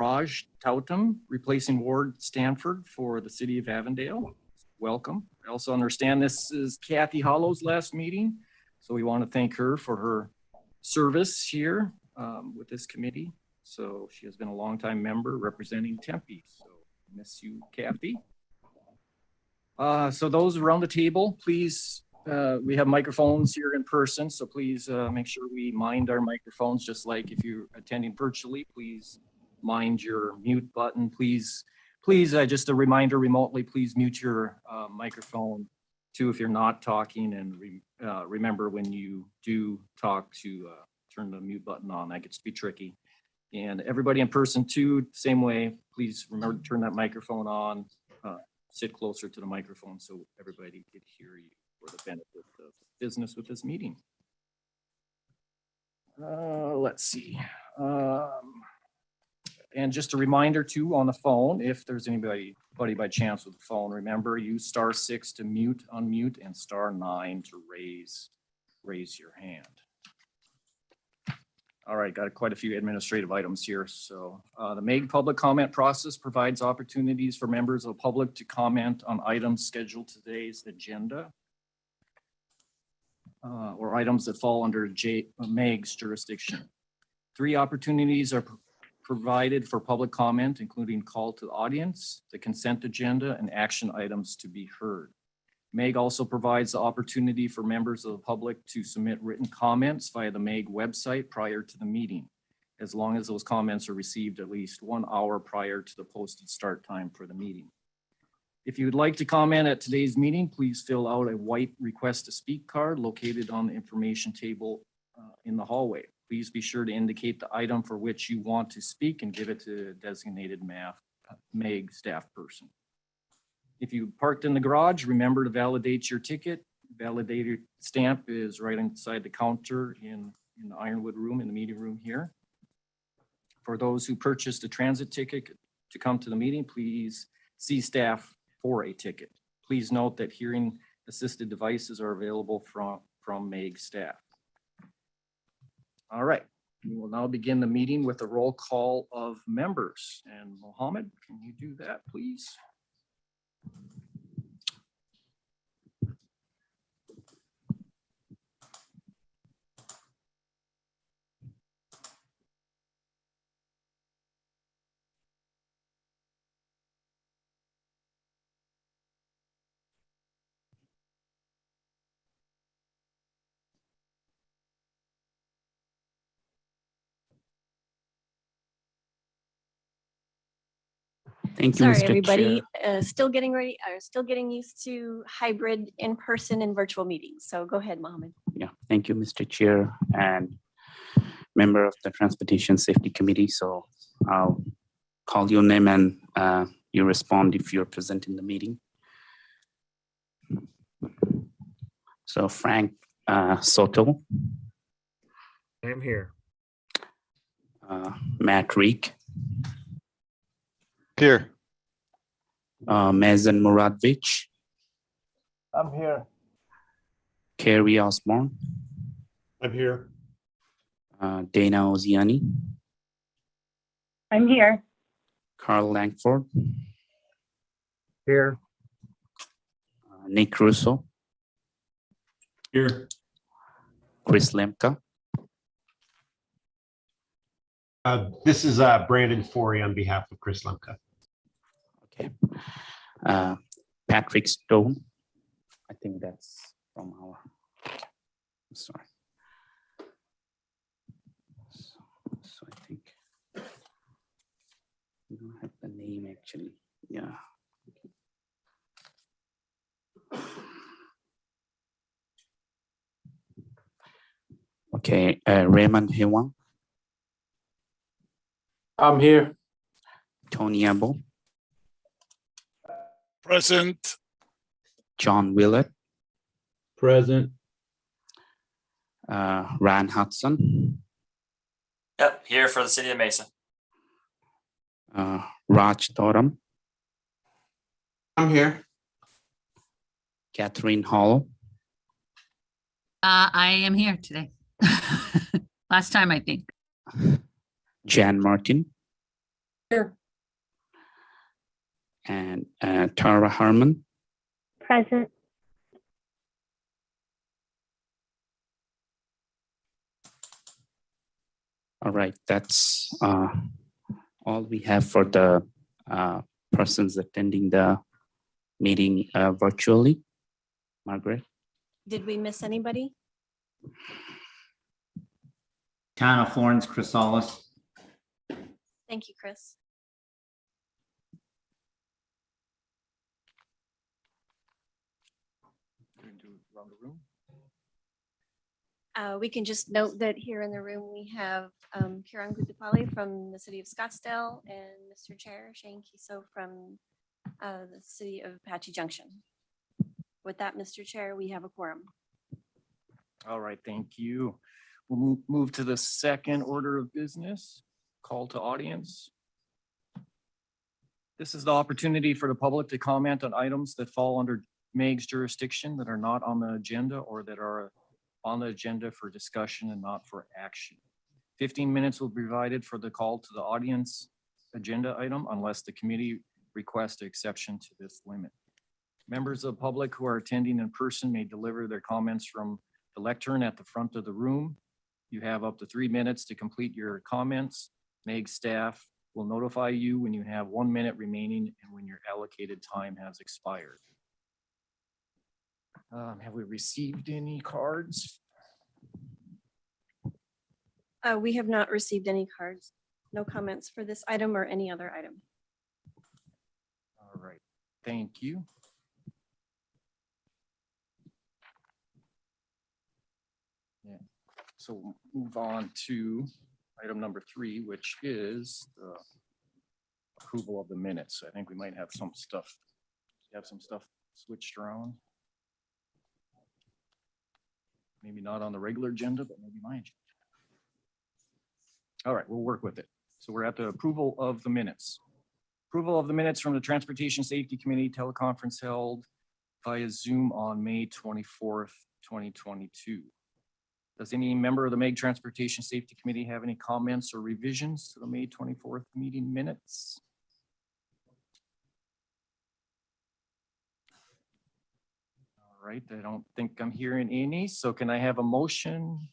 Raj Tautam, replacing Ward Stanford for the City of Avondale. Welcome. I also understand this is Kathy Hollow's last meeting, so we want to thank her for her service here with this committee. So she has been a longtime member representing Tempe. So miss you, Kathy. So those around the table, please, we have microphones here in person, so please make sure we mind our microphones, just like if you're attending virtually, please mind your mute button. Please, just a reminder remotely, please mute your microphone too if you're not talking, and remember when you do talk to turn the mute button on. That gets to be tricky. And everybody in person too, same way, please remember to turn that microphone on, sit closer to the microphone so everybody could hear you for the benefit of business with this meeting. Let's see. And just a reminder too on the phone, if there's anybody by chance with the phone, remember use *6 to mute, unmute, and *9 to raise your hand. All right, got quite a few administrative items here. So the MEG public comment process provides opportunities for members of the public to comment on items scheduled to today's agenda or items that fall under MEG's jurisdiction. 3 opportunities are provided for public comment, including call to the audience, the consent agenda, and action items to be heard. MEG also provides the opportunity for members of the public to submit written comments via the MEG website prior to the meeting, as long as those comments are received at least 1 hour prior to the posted start time for the meeting. If you would like to comment at today's meeting, please fill out a white request to speak card located on the information table in the hallway. Please be sure to indicate the item for which you want to speak and give it to a designated MEG staff person. If you parked in the garage, remember to validate your ticket. Validated stamp is right inside the counter in the Ironwood room, in the meeting room here. For those who purchased a transit ticket to come to the meeting, please see staff for a ticket. Please note that hearing assisted devices are available from MEG staff. All right, we will now begin the meeting with a roll call of members. And Mohammed, can you do that, please? Thank you, Sorry, Mr. everybody. Chair. Still getting used to hybrid in-person and virtual meetings. So go ahead, Mohammed. Yeah, thank you, Mr. Chair and member of the Transportation Safety Committee. So I'll call your name and you respond if you're present in the meeting. So Frank Soto. I'm here. Matt Reek. Here. Mazen Muradovich. I'm here. Carrie Osborne. I'm here. Dana Oziani. I'm here. Carl Langford. Here. Nick Russo. Here. Chris Lemka. This is Brandon Forey on behalf of Chris Lemka. Okay. Patrick Stone. I think that's from our, I'm sorry. So I think we don't have the name actually. Yeah. Okay, Raymond Hewang. I'm here. Tony Abel. Present. John Willett. Present. Ryan Hudson. Yep, here for the City of Mesa. Raj Thoram. I'm here. Catherine Hall. I am here today. Last time, I think. Jan Martin. Here. And Tara Harmon. Present. All right, that's all we have for the persons attending the meeting virtually. Margaret? Did we miss anybody? Town of Florence, Chrysalis. Thank you, Chris. Going to run the room. We can just note that here in the room, we have Kiran Gutapalli from the city of Scottsdale and Mr. Chair Shane Kiso from the city of Apache Junction. With that, Mr. Chair, we have a quorum. All right, thank you. We'll move to the second order of business, call to audience. This is the opportunity for the public to comment on items that fall under MEG's jurisdiction that are not on the agenda or that are on the agenda for discussion and not for action. 15 minutes will be provided for the call to the audience agenda item unless the committee requests an exception to this limit. Members of the public who are attending in person may deliver their comments from the lectern at the front of the room. You have up to 3 minutes to complete your comments. MEG staff will notify you when you have 1 minute remaining and when your allocated time has expired. Have we received any cards? We have not received any cards. No comments for this item or any other item. All right, thank you. Yeah, so we'll move on to item number 3, which is the approval of the minutes. I think we might have some stuff, switched around. Maybe not on the regular agenda, but maybe my agenda. All right, we'll work with it. So we're at the approval of the minutes. Approval of the minutes from the Transportation Safety Committee teleconference held via Zoom on May 24th, 2022. Does any member of the MEG Transportation Safety Committee have any comments or revisions to the May 24th meeting minutes? All right, I don't think I'm hearing any. So can I have a motion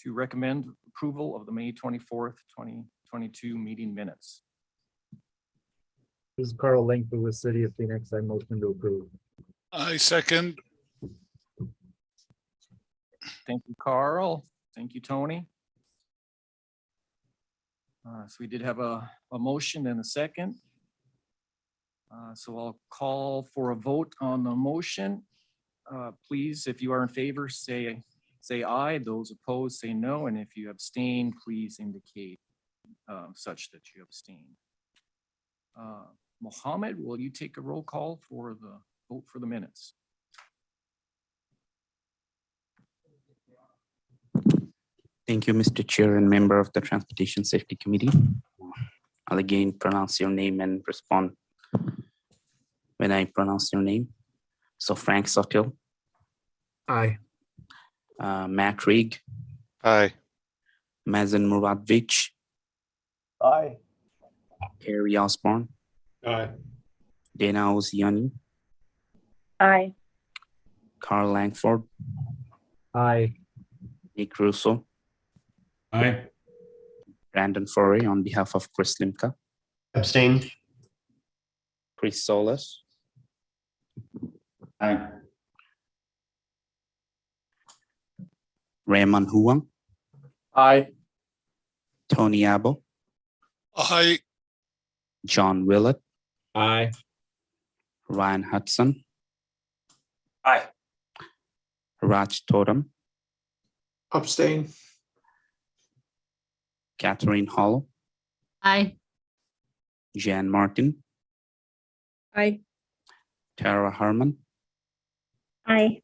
to recommend approval of the May 24th, 2022 meeting minutes? This is Carl Langford with City of Phoenix. I motion to approve. I second. Thank you, Carl. Thank you, Tony. So we did have a motion and a second. So I'll call for a vote on the motion. Please, if you are in favor, say aye. Those opposed, say no. And if you abstain, please indicate such that you abstain. Mohammed, will you take a roll call for the vote for the minutes? Thank you, Mr. Chair and member of the Transportation Safety Committee. I'll again pronounce your name and respond when I pronounce your name. So Frank Sottil. Aye. Matt Rigg. Aye. Mazen Muradovich. Aye. Harry Osborne. Aye. Dana Oziani. Aye. Carl Langford. Aye. Nick Russo. Aye. Brandon Forey on behalf of Chris Limka. Abstain. Chris Solis. Aye. Raymond Huang. Aye. Tony Abbo. Aye. John Willett. Aye. Ryan Hudson. Aye. Raj Totem. Abstain. Catherine Hollow. Aye. Jan Martin. Aye. Tara Harmon. Aye.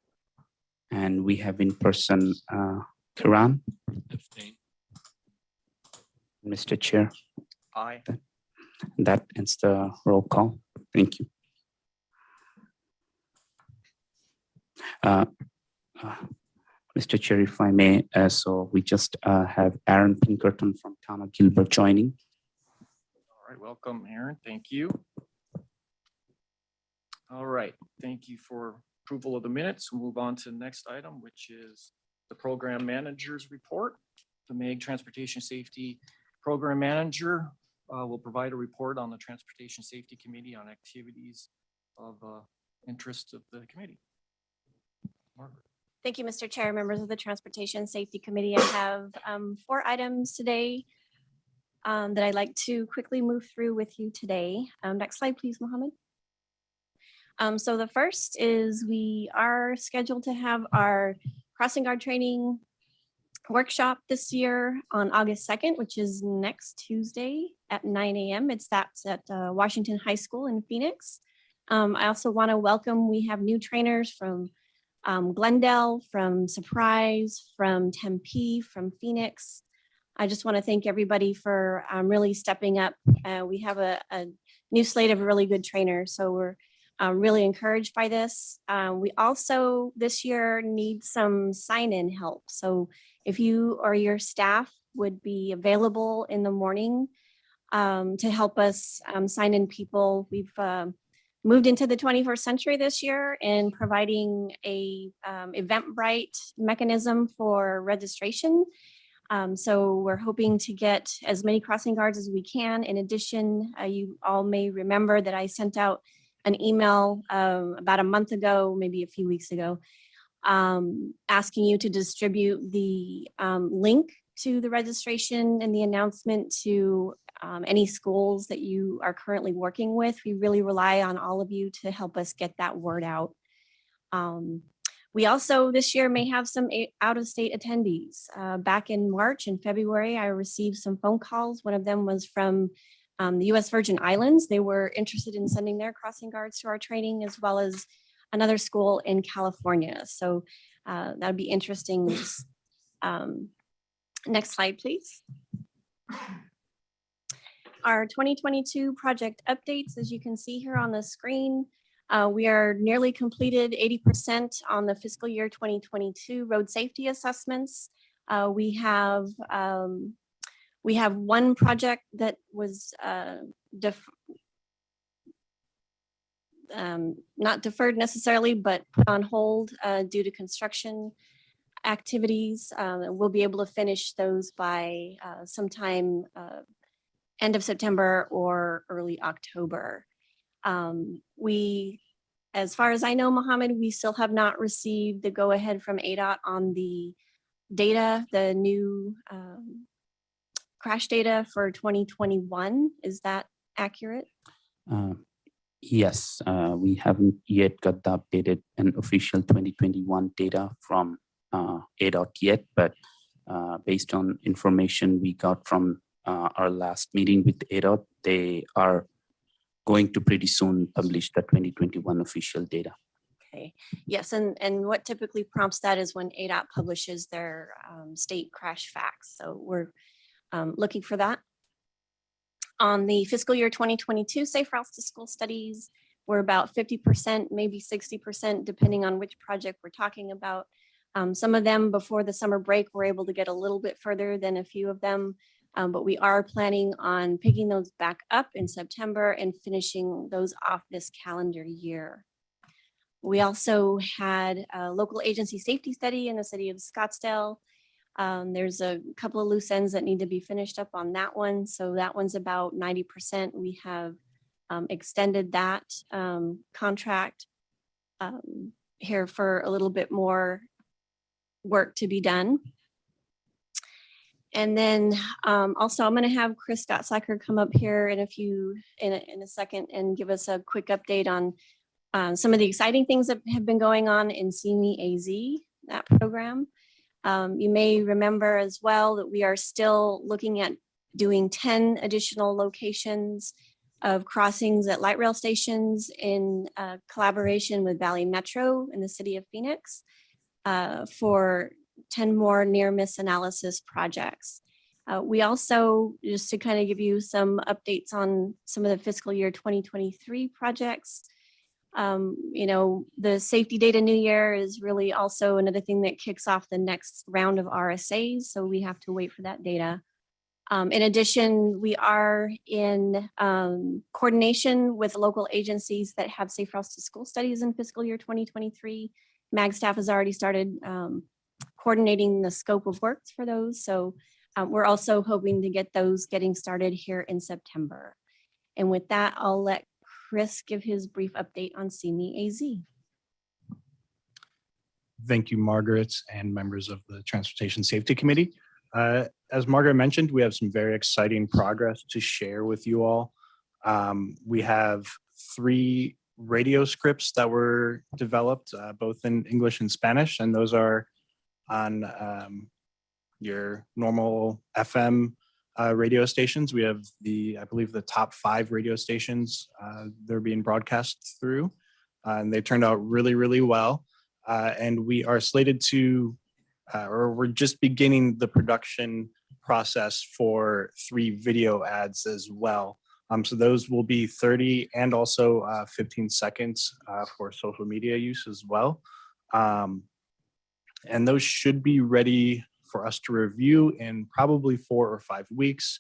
And we have in person Kiran. Abstain. Mr. Chair, Aye. that ends the roll call. Thank you. Mr. Chair, if I may, so we just have Aaron Pinkerton from town of Gilbert joining. All right, welcome, Aaron. Thank you. All right, thank you for approval of the minutes. We'll move on to the next item, which is the program manager's report. The MAG Transportation Safety Program Manager will provide a report on the Transportation Safety Committee on activities of interest of the committee. Margaret. Thank you, Mr. Chair, members of the Transportation Safety Committee. I have 4 items today that I'd like to quickly move through with you today. Next slide, please, Mohammed. So the first is we are scheduled to have our crossing guard training workshop this year on August 2nd, which is next Tuesday at 9 a.m. That's at Washington High School in Phoenix. I also want to welcome, we have new trainers from Glendale, from Surprise, from Tempe, from Phoenix. I just want to thank everybody for really stepping up. We have a new slate of really good trainers, so we're really encouraged by this. We also this year need some sign-in help. So if you or your staff would be available in the morning to help us sign in people, we've moved into the 21st century this year in providing a Eventbrite mechanism for registration. So we're hoping to get as many crossing guards as we can. In addition, you all may remember that I sent out an email about a month ago, maybe a few weeks ago, asking you to distribute the link to the registration and the announcement to any schools that you are currently working with. We really rely on all of you to help us get that word out. We also this year may have some out-of-state attendees. Back in March and February, I received some phone calls. One of them was from the U.S. Virgin Islands. They were interested in sending their crossing guards to our training, as well as another school in California. So that'd be interesting. Next slide, please. Our 2022 project updates, as you can see here on the screen, we are nearly completed 80% on the fiscal year 2022 road safety assessments. We have one project that was not deferred necessarily, but put on hold due to construction activities. We'll be able to finish those by sometime end of September or early October. As far as I know, Mohammed, we still have not received the go-ahead from ADOT on the data, the new crash data for 2021. Is that accurate? Yes, we haven't yet got the updated and official 2021 data from ADOT yet, but based on information we got from our last meeting with ADOT, they are going to pretty soon publish the 2021 official data. Okay, yes, and what typically prompts that is when ADOT publishes their state crash facts. So we're looking for that. On the fiscal year 2022 Safe Routes to School studies, we're about 50%, maybe 60%, depending on which project we're talking about. Some of them before the summer break, we're able to get a little bit further than a few of them, but we are planning on picking those back up in September and finishing those off this calendar year. We also had a local agency safety study in the city of Scottsdale. There's a couple of loose ends that need to be finished up on that one. So that one's about 90%. We have extended that contract here for a little bit more work to be done. And then also I'm going to have Chris Gottsacker come up here in a second and give us a quick update on some of the exciting things that have been going on in See Me AZ, that program. You may remember as well that we are still looking at doing 10 additional locations of crossings at light rail stations in collaboration with Valley Metro in the city of Phoenix for 10 more near miss analysis projects. We also, just to kind of give you some updates on some of the fiscal year 2023 projects, the safety data new year is really also another thing that kicks off the next round of RSAs. So we have to wait for that data. In addition, we are in coordination with local agencies that have safe routes to school studies in fiscal year 2023. MAG staff has already started coordinating the scope of works for those. So we're also hoping to get those getting started here in September. And with that, I'll let Chris give his brief update on CME AZ. Thank you, Margaret, and members of the Transportation Safety Committee. As Margaret mentioned, we have some very exciting progress to share with you all. We have 3 radio scripts that were developed, both in English and Spanish, and those are on your normal FM radio stations. We have I believe the top 5 radio stations they're being broadcast through, and they turned out really, really well. And we are slated to, or we're just beginning the production process for 3 video ads as well. So those will be 30 and also 15 seconds for social media use as well. And those should be ready for us to review in probably 4 or 5 weeks.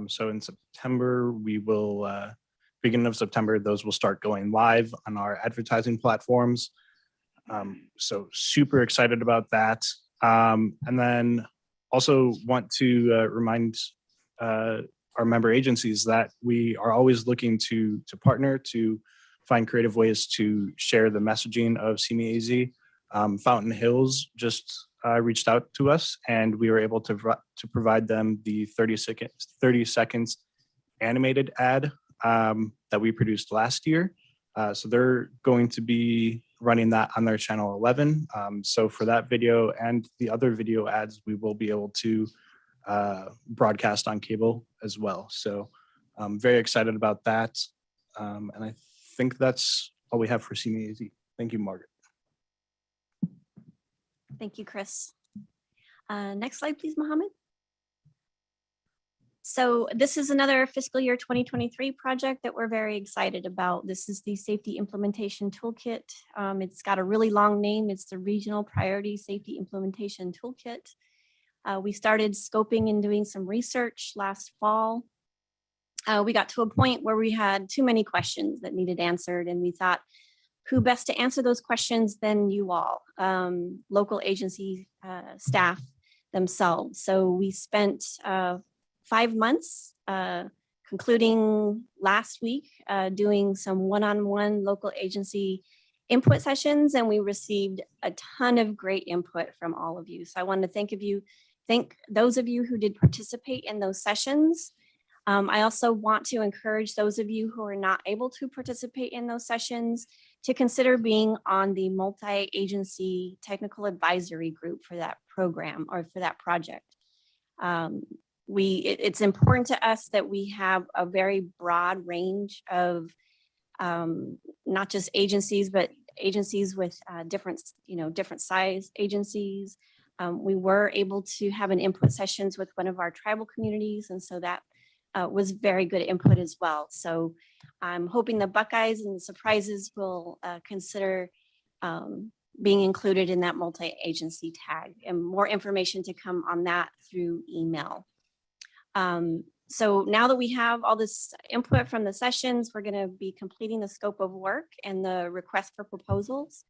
So in September, we will, beginning of September, those will start going live on our advertising platforms. So super excited about that. And then also want to remind our member agencies that we are always looking to partner to find creative ways to share the messaging of CME AZ. Fountain Hills just reached out to us, and we were able to provide them the 30 seconds animated ad that we produced last year. So they're going to be running that on their channel 11. So for that video and the other video ads, we will be able to broadcast on cable as well. So I'm very excited about that. And I think that's all we have for CME AZ. Thank you, Margaret. Thank you, Chris. Next slide, please, Mohammed. So this is another fiscal year 2023 project that we're very excited about. This is the Safety Implementation Toolkit. It's got a really long name. It's the Regional Priority Safety Implementation Toolkit. We started scoping and doing some research last fall. We got to a point where we had too many questions that needed answered, and we thought, who best to answer those questions than you all, local agency staff themselves. So we spent 5 months, concluding last week, doing some one-on-one local agency input sessions, and we received a ton of great input from all of you. So I want to thank those of you who did participate in those sessions. I also want to encourage those of you who are not able to participate in those sessions to consider being on the multi-agency technical advisory group for that program or for that project. It's important to us that we have a very broad range of not just agencies, but agencies with different size agencies. We were able to have an input sessions with one of our tribal communities, and so that was very good input as well. So I'm hoping the Buckeyes and the Surprises will consider being included in that multi-agency tag, and more information to come on that through email. So now that we have all this input from the sessions, we're going to be completing the scope of work and the request for proposals,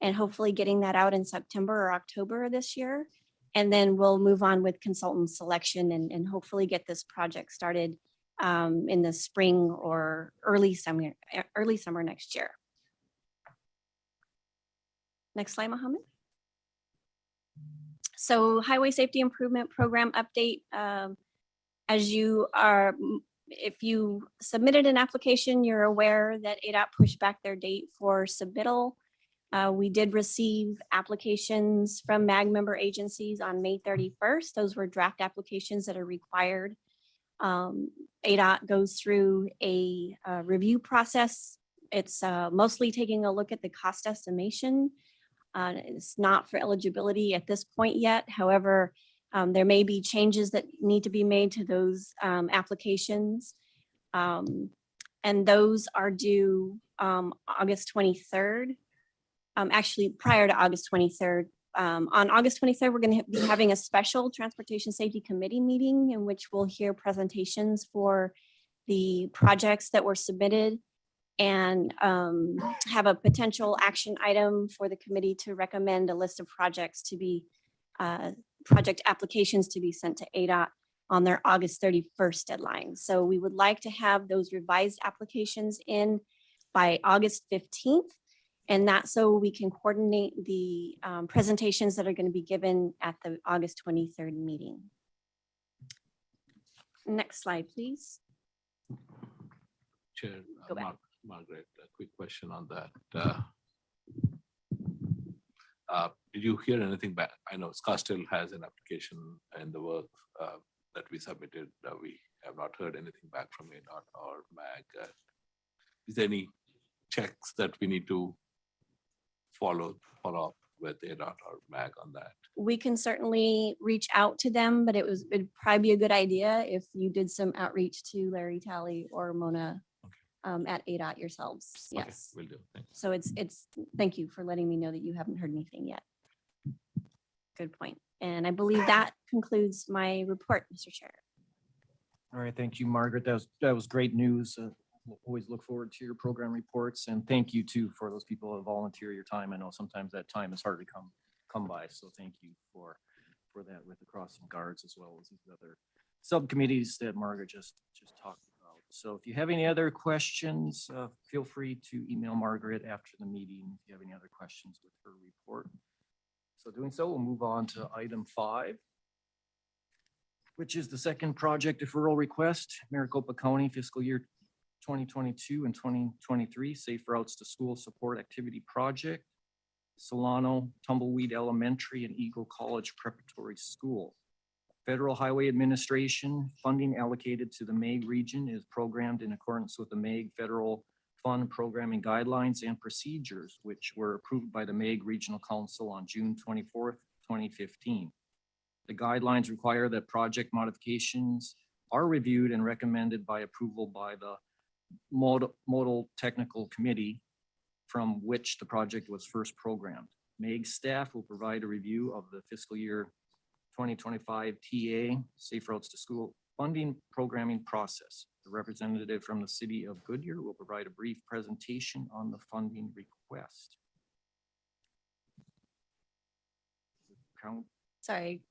and hopefully getting that out in September or October of this year. And then we'll move on with consultant selection and hopefully get this project started in the spring or early summer next year. Next slide, Mohammed. So Highway Safety Improvement Program update. If you submitted an application, you're aware that ADOT pushed back their date for submittal. We did receive applications from MAG member agencies on May 31st. Those were draft applications that are required. ADOT goes through a review process. It's mostly taking a look at the cost estimation. It's not for eligibility at this point yet. However, there may be changes that need to be made to those applications. And those are due August 23rd. Actually, prior to August 23rd, On August 23rd, we're going to be having a special Transportation Safety Committee meeting in which we'll hear presentations for the projects that were submitted and have a potential action item for the committee to recommend a list of projects to be, project applications to be sent to ADOT on their August 31st deadline. So we would like to have those revised applications in by August 15th. And that's so we can coordinate the presentations that are going to be given at the August 23rd meeting. Next slide, please. Chair, Go back. Margaret, a quick question on that. Did you hear anything back? I know Scottsdale has an application in the work that we submitted. We have not heard anything back from ADOT or MAG. Is there any checks that we need to follow up with ADOT or MAG on that? We can certainly reach out to them, but it'd probably be a good idea if you did some outreach to Larry Talley or Mona at ADOT yourselves. Yes. Okay, will do. Thanks. So thank you for letting me know that you haven't heard anything yet. Good point. And I believe that concludes my report, Mr. Chair. All right, thank you, Margaret. That was great news. We'll always look forward to your program reports, and thank you too for those people that volunteer your time. I know sometimes that time is hard to come by, so thank you for that with the crossing guards as well as these other subcommittees that Margaret just talked about. So if you have any other questions, feel free to email Margaret after the meeting if you have any other questions with her report. So doing so, we'll move on to item 5, which is the second project deferral request, Maricopa County fiscal year 2022 and 2023 Safe Routes to School Support Activity Project, Solano, Tumbleweed Elementary, and Eagle College Preparatory School. Federal Highway Administration funding allocated to the MEG region is programmed in accordance with the MEG Federal Fund Programming Guidelines and Procedures, which were approved by the MEG Regional Council on June 24th, 2015. The guidelines require that project modifications are reviewed and recommended by approval by the Modal Technical Committee from which the project was first programmed. MEG staff will provide a review of the fiscal year 2025 TA Safe Routes to School funding programming process. The representative from the city of Goodyear will provide a brief presentation on the funding request. Sorry,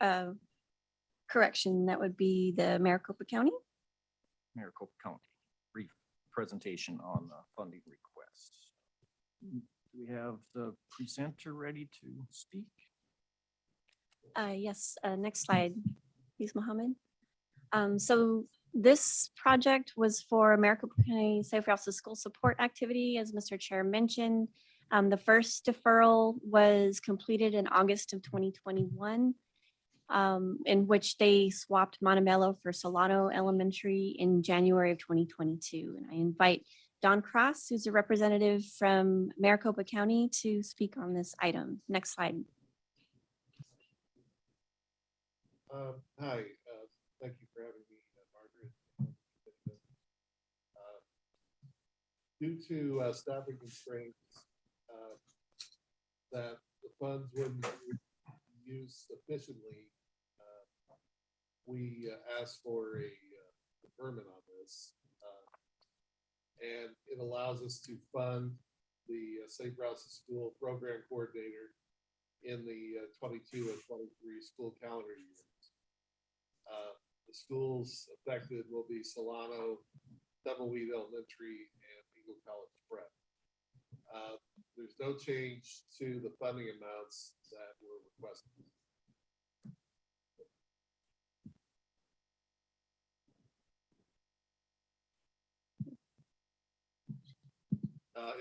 correction, that would be the Maricopa County. Maricopa County, brief presentation on the funding request. Do we have the presenter ready to speak? Yes, next slide, please, Mohammed. So this project was for Maricopa County Safe Routes to School Support Activity, as Mr. Chair mentioned. The first deferral was completed in August of 2021, in which they swapped Montebello for Solano Elementary in January of 2022. And I invite Don Cross, who's a representative from Maricopa County, to speak on this item. Next slide. Hi, thank you for having me, Margaret. Due to staffing constraints, that the funds wouldn't be used sufficiently, we asked for a deferment on this. And it allows us to fund the Safe Routes to School program coordinator in the 22 and 23 school calendar years. The schools affected will be Solano, Tumbleweed Elementary, and Eagle College Prep. There's no change to the funding amounts that were requested.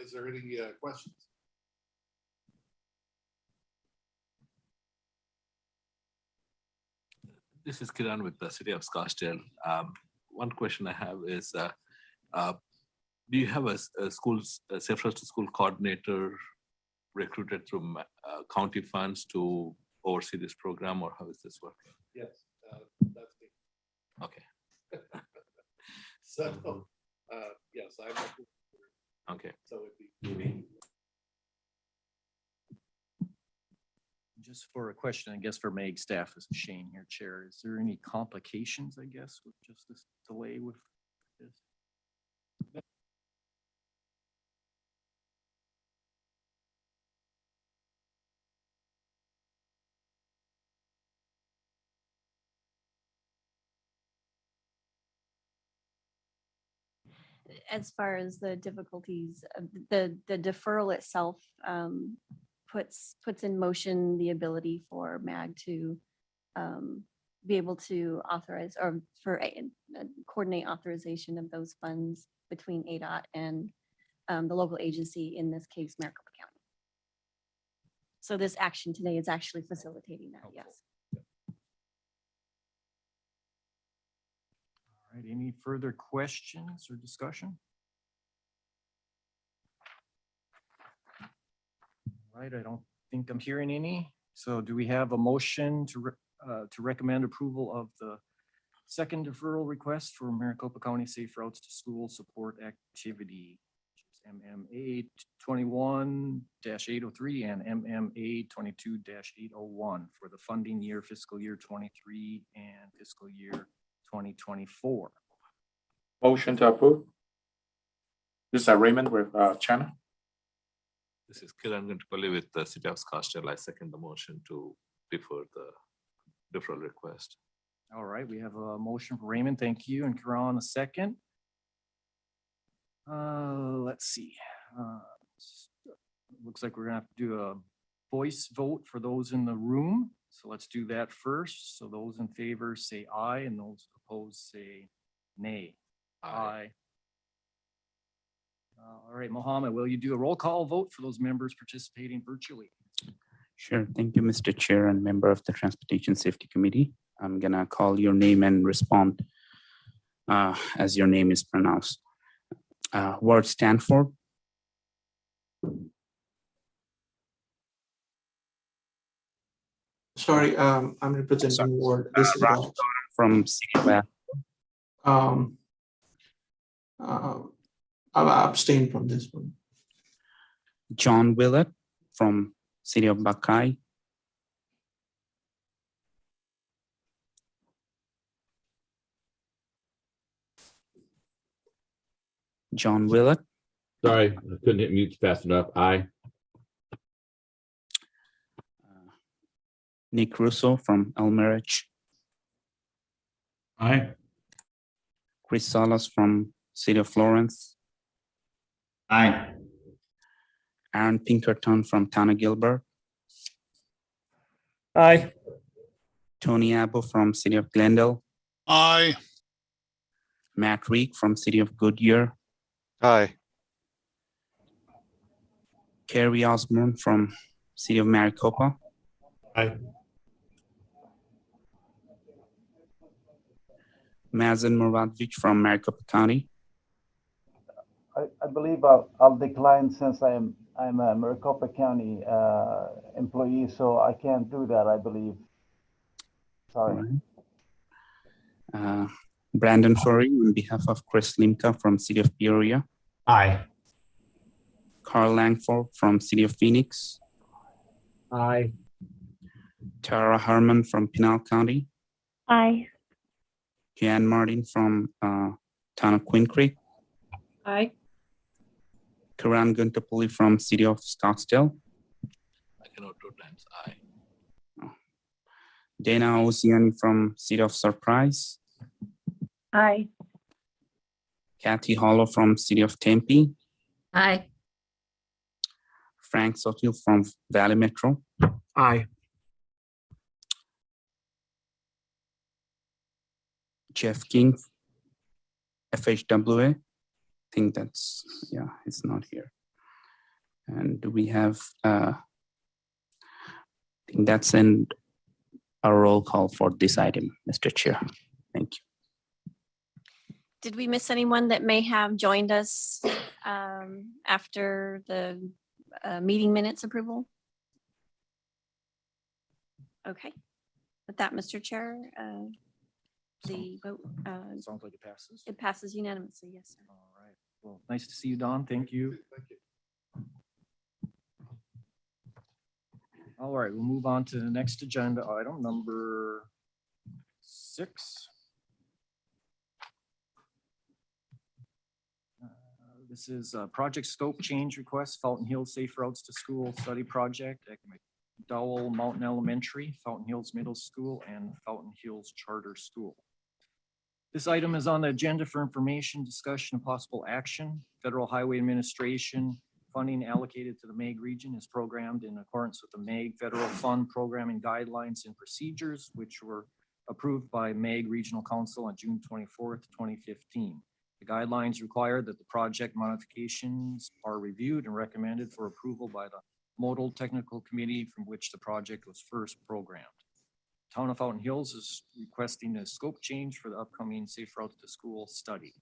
Is there any questions? This is Kiran with the City of Scottsdale. One question I have is, do you have a Safe Routes to School coordinator recruited through county funds to oversee this program, or how is this working? Yes, that's me. Okay. So, yes, I'm. Okay. So it'd be. just for a question, I guess for Meg staff, is Shane here, Chair, is there any complications, I guess, with just this delay with this? As far as the difficulties, the deferral itself puts in motion the ability for MAG to be able to authorize or coordinate authorization of those funds between ADOT and the local agency, in this case, Maricopa County. So this action today is actually facilitating that, yes. All right, any further questions or discussion? All right, I don't think I'm hearing any. So do we have a motion to recommend approval of the second deferral request for Maricopa County Safe Routes to School Support Activity, which is MMA 21-803 and MMA 22-801 for the funding year fiscal year 23 and fiscal year 2024. Motion to approve. This is Raymond with China. This is Kiran Guntupalli with the City of Scottsdale. I second the motion to defer the deferral request. All right, we have a motion for Raymond. Thank you. And Karan, a second. Let's see. Looks like we're gonna have to do a voice vote for those in the room. So let's do that first. So those in favor say aye and those opposed say nay. Aye. All right, Mohammed, will you do a roll call vote for those members participating virtually? Sure. Thank you, Mr. Chair and member of the Transportation Safety Committee. I'm gonna call your name and respond as your name is pronounced. Ward Stanford. Sorry, I'm representing Ward. This is Ralph from City of I'll abstain from this one. John Willett from City of Buckeye. John Willett. Sorry, I couldn't hit mute fast enough. Aye. Nick Russo from Elmerich. Aye. Chris Salas from City of Florence. Aye. Aaron Pinkerton from Town of Gilbert. Aye. Tony Abbo from City of Glendale. Aye. Matt Reek from City of Goodyear. Aye. Kerry Osborne from City of Maricopa. Aye. Mazen Muradovich from Maricopa County. I believe I'll decline since I'm a Maricopa County employee, so I can't do that, I believe. Sorry. Brandon Furry on behalf of Chris Limka from City of Peoria. Aye. Carl Langford from City of Phoenix. Aye. Tara Harmon from Pinal County. Aye. Jan Martin from Town of Queen Creek. Aye. Karan Guntupalli from City of Scottsdale. I cannot 2 times aye. Dana Oceani from City of Surprise. Aye. Kathy Hollow from City of Tempe. Aye. Frank Sotil from Valley Metro. Aye. Jeff King, FHWA. I think that's, yeah, it's not here. And do we have, I think that's in a roll call for this item, Mr. Chair. Thank you. Did we miss anyone that may have joined us after the meeting minutes approval? Okay. With that, Mr. Chair, the vote, Sounds like it passes. it passes unanimously. Yes, sir. All right. Well, nice to see you, Don. Thank you. Thank you. All right, we'll move on to the next agenda item, number 6. This is a project scope change request, Fountain Hills Safe Routes to School Study Project at McDowell Mountain Elementary, Fountain Hills Middle School, and Fountain Hills Charter School. This item is on the agenda for information, discussion, and possible action. Federal Highway Administration funding allocated to the MEG region is programmed in accordance with the MEG Federal Fund Programming Guidelines and Procedures, which were approved by MEG Regional Council on June 24th, 2015. The guidelines require that the project modifications are reviewed and recommended for approval by the Modal Technical Committee from which the project was first programmed. Town of Fountain Hills is requesting a scope change for the upcoming Safe Routes to School study.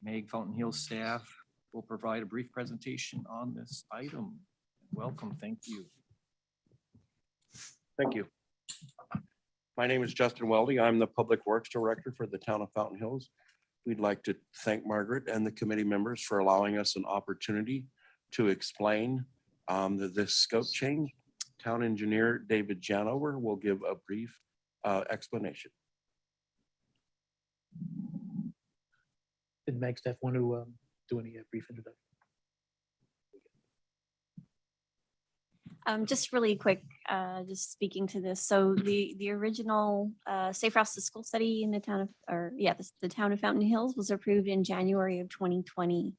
MEG Fountain Hills staff will provide a brief presentation on this item. Welcome, thank you. Thank you. My name is Justin Weldy. I'm the Public Works Director for the Town of Fountain Hills. We'd like to thank Margaret and the committee members for allowing us an opportunity to explain this scope change. Town Engineer David Janover will give a brief explanation. Did MEG staff want to do any brief introduction? Just really quick, just speaking to this. So the original Safe Routes to School study in the town of, the town of Fountain Hills was approved in January of 2020.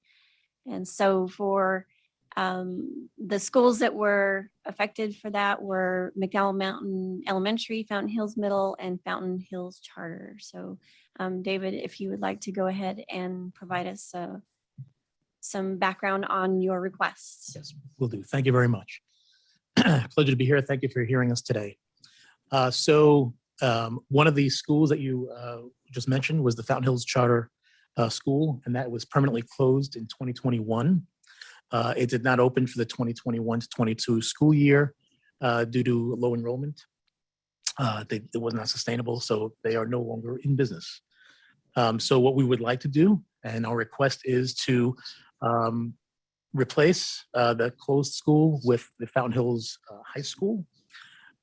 And so for the schools that were affected for that were McDowell Mountain Elementary, Fountain Hills Middle, and Fountain Hills Charter. So David, if you would like to go ahead and provide us some background on your request. Yes, will do. Thank you very much. Pleasure to be here. Thank you for hearing us today. One of the schools that you just mentioned was the Fountain Hills Charter School, and that was permanently closed in 2021. It did not open for the 2021 to 22 school year due to low enrollment. It was not sustainable, so they are no longer in business. So what we would like to do, and our request is to replace the closed school with the Fountain Hills High School,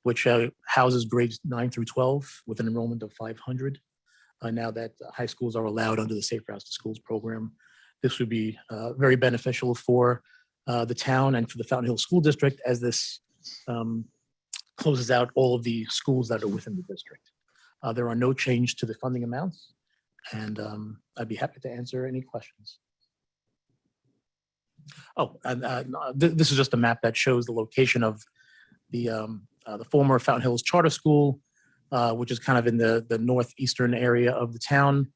which houses grades 9 through 12 with an enrollment of 500. Now that high schools are allowed under the Safe Routes to Schools program, this would be very beneficial for the town and for the Fountain Hills School District, as this closes out all of the schools that are within the district. There are no change to the funding amounts, and I'd be happy to answer any questions. Oh, and this is just a map that shows the location of the former Fountain Hills Charter School, which is kind of in the northeastern area of the town,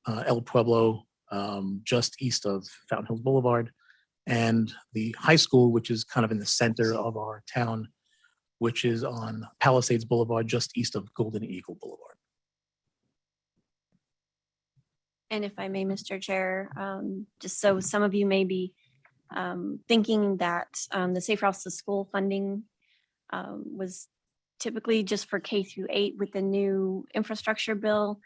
El Pueblo, just east of Fountain Hills Boulevard, and the high school, which is kind of in the center of our town, which is on Palisades Boulevard, just east of Golden Eagle Boulevard. And if I may, Mr. Chair, just so some of you may be thinking that the Safe Routes to School funding was typically just for K through 8 with the new infrastructure bill.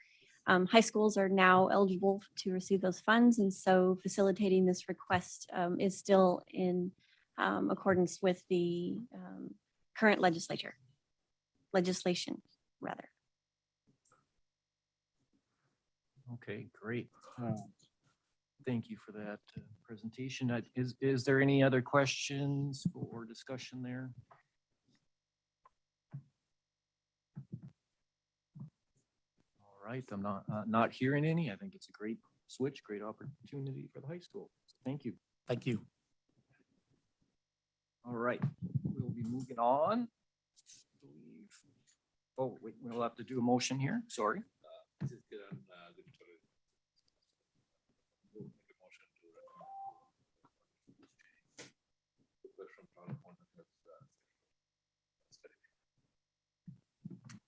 High schools are now eligible to receive those funds, and so facilitating this request is still in accordance with the current legislation, rather. Okay, great. Thank you for that presentation. Is there any other questions or discussion there? All right, I'm not hearing any. I think it's a great switch, great opportunity for the high school. So thank you. Thank you. All right, we'll be moving on. Oh, wait, we'll have to do a motion here. Sorry.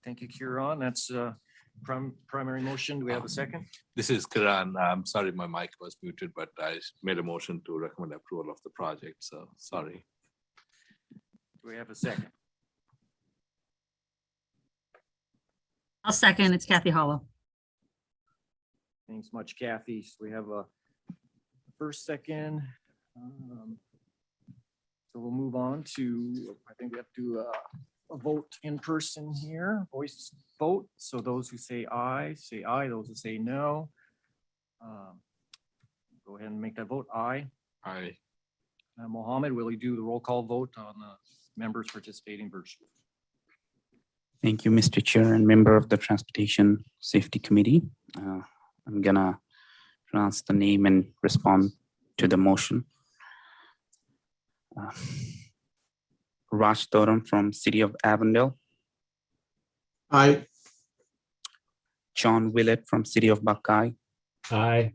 Thank you, Kieran. That's primary motion. Do we have a second? This is Kiran. I'm sorry, my mic was muted, but I made a motion to recommend approval of the project. So sorry. Do we have a second? I'll second. It's Kathy Hollow. Thanks much, Kathy. So we have a first, second. So we'll move on to, I think we have to a vote in person here, voice vote. So those who say aye, those who say no. Go ahead and make that vote. Aye. Aye. Mohammed, will you do the roll call vote on the members participating virtually? Thank you, Mr. Chair and member of the Transportation Safety Committee. I'm gonna pronounce the name and respond to the motion. Raj Thorum from City of Avondale. Aye. John Willett from City of Buckeye. Aye.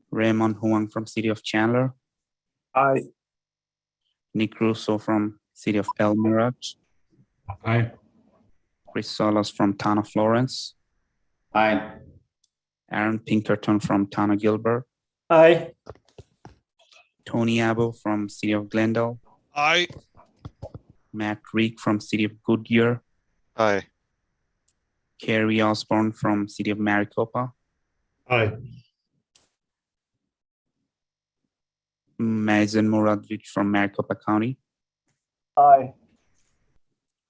Raymond Huang from City of Chandler. Aye. Nick Russo from City of El Mirage. Aye. Chris Solos from Town of Florence. Aye. Aaron Pinkerton from Town of Gilbert. Aye. Tony Abel from City of Glendale. Aye. Matt Reek from City of Goodyear. Aye. Carrie Osborne from City of Maricopa. Aye. Mazen Muradovich from Maricopa County. Aye.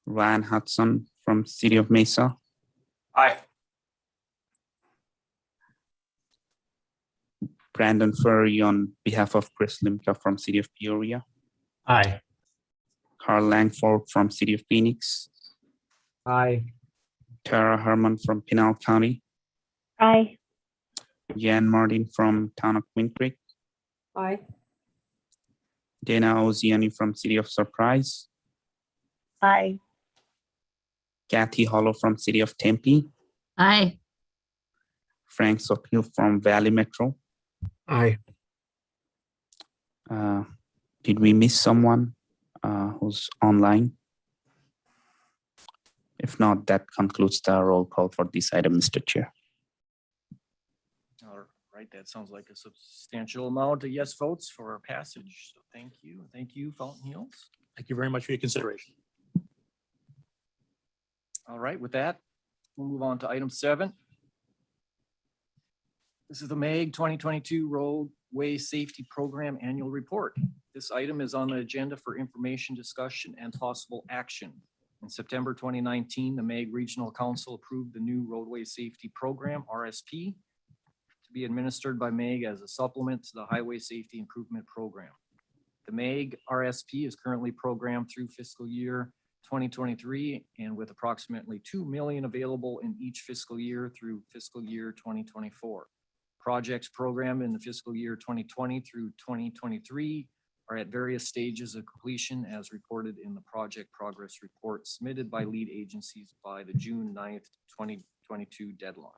Ryan Hudson from City of Mesa. Aye. Brandon Furry on behalf of Chris Limka from City of Peoria. Aye. Carl Langford from City of Phoenix. Aye. Tara Herman from Pinal County. Aye. Jan Martin from Town of Queen Creek. Aye. Dana Oziani from City of Surprise. Aye. Kathy Hollow from City of Tempe. Aye. Frank Sopil from Valley Metro. Aye. Did we miss someone who's online? If not, that concludes the roll call for this item, Mr. Chair. All right, that sounds like a substantial amount of yes votes for our passage. So thank you. Thank you, Fountain Hills. Thank you very much for your consideration. All right, with that, we'll move on to item 7. This is the MAG 2022 Roadway Safety Program Annual Report. This item is on the agenda for information, discussion, and possible action. In September 2019, the MAG Regional Council approved the new Roadway Safety Program, RSP, to be administered by MAG as a supplement to the Highway Safety Improvement Program. The MAG RSP is currently programmed through fiscal year 2023, and with approximately $2 million available in each fiscal year through fiscal year 2024. Projects programmed in the fiscal year 2020 through 2023 are at various stages of completion as reported in the project progress report submitted by lead agencies by the June 9th, 2022 deadline.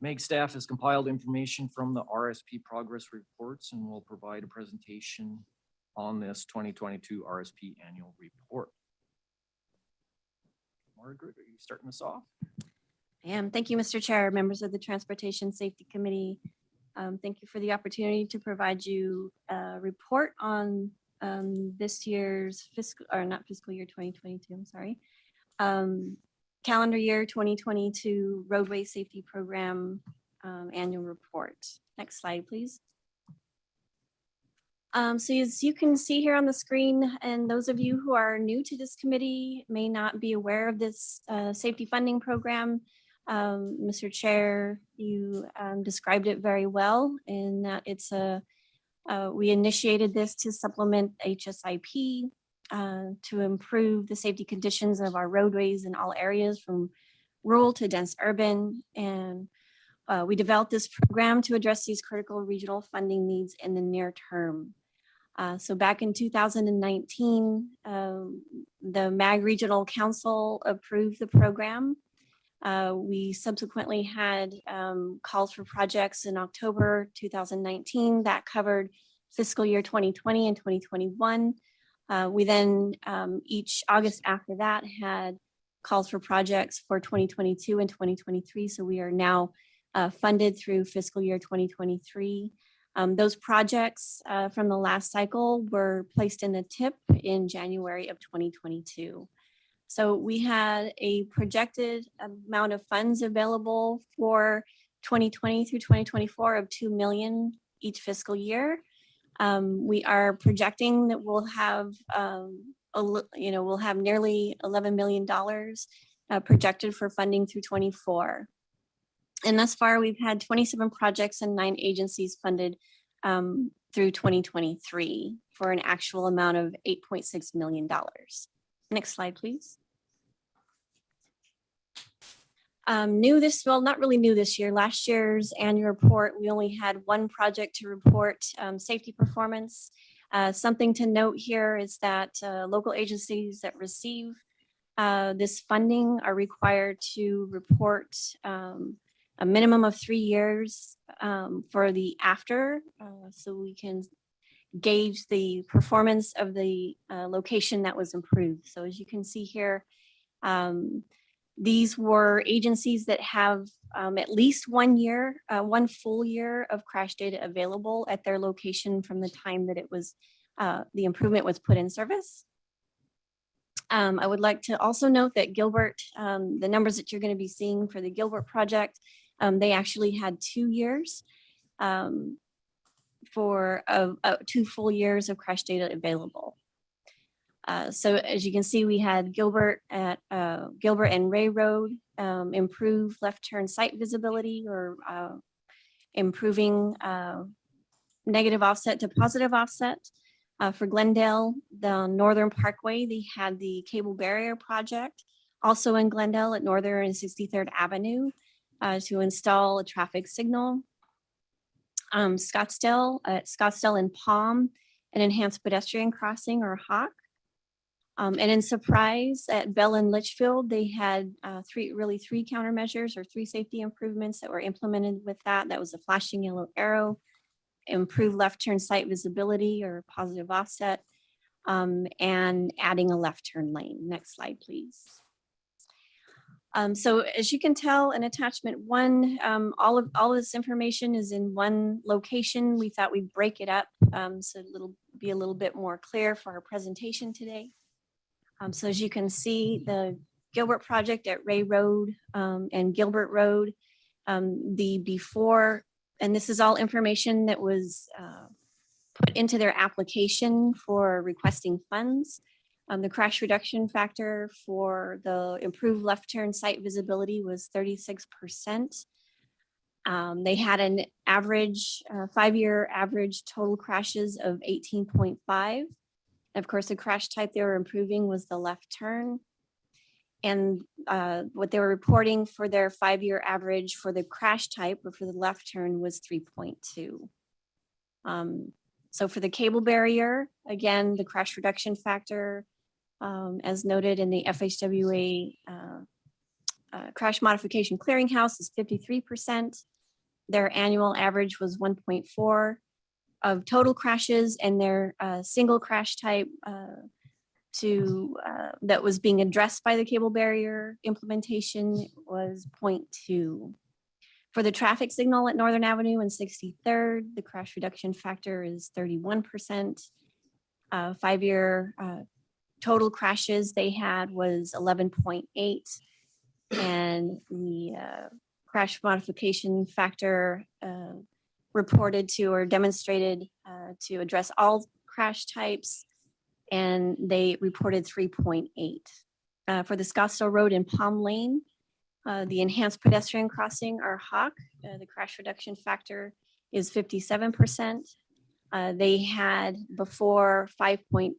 MAG staff has compiled information from the RSP progress reports and will provide a presentation on this 2022 RSP annual report. Margaret, are you starting us off? I am. Thank you, Mr. Chair, members of the Transportation Safety Committee. Thank you for the opportunity to provide you a report on this year's fiscal, or not fiscal year 2022, I'm sorry. Calendar year 2022 Roadway Safety Program Annual Report. Next slide, please. So as you can see here on the screen, and those of you who are new to this committee may not be aware of this safety funding program. Mr. Chair, you described it very well in that it's we initiated this to supplement HSIP to improve the safety conditions of our roadways in all areas from rural to dense urban. And we developed this program to address these critical regional funding needs in the near term. So back in 2019, the MAG Regional Council approved the program. We subsequently had calls for projects in October 2019 that covered fiscal year 2020 and 2021. We then each August after that had calls for projects for 2022 and 2023. So we are now funded through fiscal year 2023. Those projects from the last cycle were placed in the TIP in January of 2022. So we had a projected amount of funds available for 2020 through 2024 of $2 million each fiscal year. We are projecting that we'll have we'll have nearly $11 million projected for funding through 24. And thus far, we've had 27 projects and 9 agencies funded through 2023 for an actual amount of $8.6 million. Next slide, please. Not really new this year. Last year's annual report, we only had one project to report safety performance. Something to note here is that local agencies that receive this funding are required to report a minimum of 3 years for the after, so we can gauge the performance of the location that was improved. So as you can see here, these were agencies that have at least 1 year, 1 full year of crash data available at their location from the time that it was the improvement was put in service. I would like to also note that Gilbert, the numbers that you're going to be seeing for the Gilbert project, they actually had 2 years for 2 full years of crash data available. So as you can see, we had Gilbert and Ray Road improve left turn sight visibility, or improving negative offset to positive offset. For Glendale, the Northern Parkway, they had the cable barrier project, also in Glendale at Northern and 63rd Avenue, to install a traffic signal. Scottsdale and Palm, an enhanced pedestrian crossing, or HOC. And in Surprise at Bell and Litchfield, they had 3 countermeasures or 3 safety improvements that were implemented with that. That was a flashing yellow arrow, improved left turn sight visibility or positive offset, and adding a left turn lane. Next slide, please. So as you can tell in attachment 1, all of this information is in one location. We thought we'd break it up so it'll be a little bit more clear for our presentation today. So as you can see, the Gilbert project at Ray Road and Gilbert Road, the before, and this is all information that was put into their application for requesting funds. The crash reduction factor for the improved left turn sight visibility was 36%. They had an average 5-year average total crashes of 18.5. Of course, the crash type they were improving was the left turn. And what they were reporting for their 5-year average for the crash type or for the left turn was 3.2. So for the cable barrier, again, the crash reduction factor, as noted in the FHWA crash modification clearinghouse, is 53%. Their annual average was 1.4 of total crashes, and their single crash type that was being addressed by the cable barrier implementation was 0.2. For the traffic signal at Northern Avenue and 63rd, the crash reduction factor is 31%. 5-year total crashes they had was 11.8, and the crash modification factor reported to or demonstrated to address all crash types, and they reported 3.8. For the Scottsdale Road and Palm Lane, the enhanced pedestrian crossing, or HOC, the crash reduction factor is 57%. They had before 5.8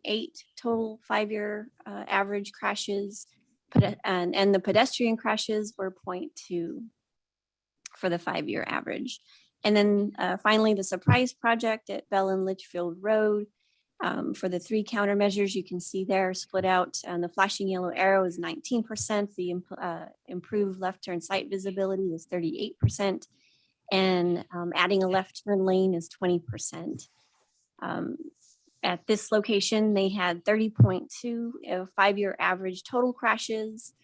total 5-year average crashes, and the pedestrian crashes were 0.2 for the 5-year average. And then finally, the Surprise project at Bell and Litchfield Road, for the 3 countermeasures you can see there split out, and the flashing yellow arrow is 19%, the improved left turn sight visibility is 38%, and adding a left turn lane is 20%. At this location, they had 30.2 5-year average total crashes.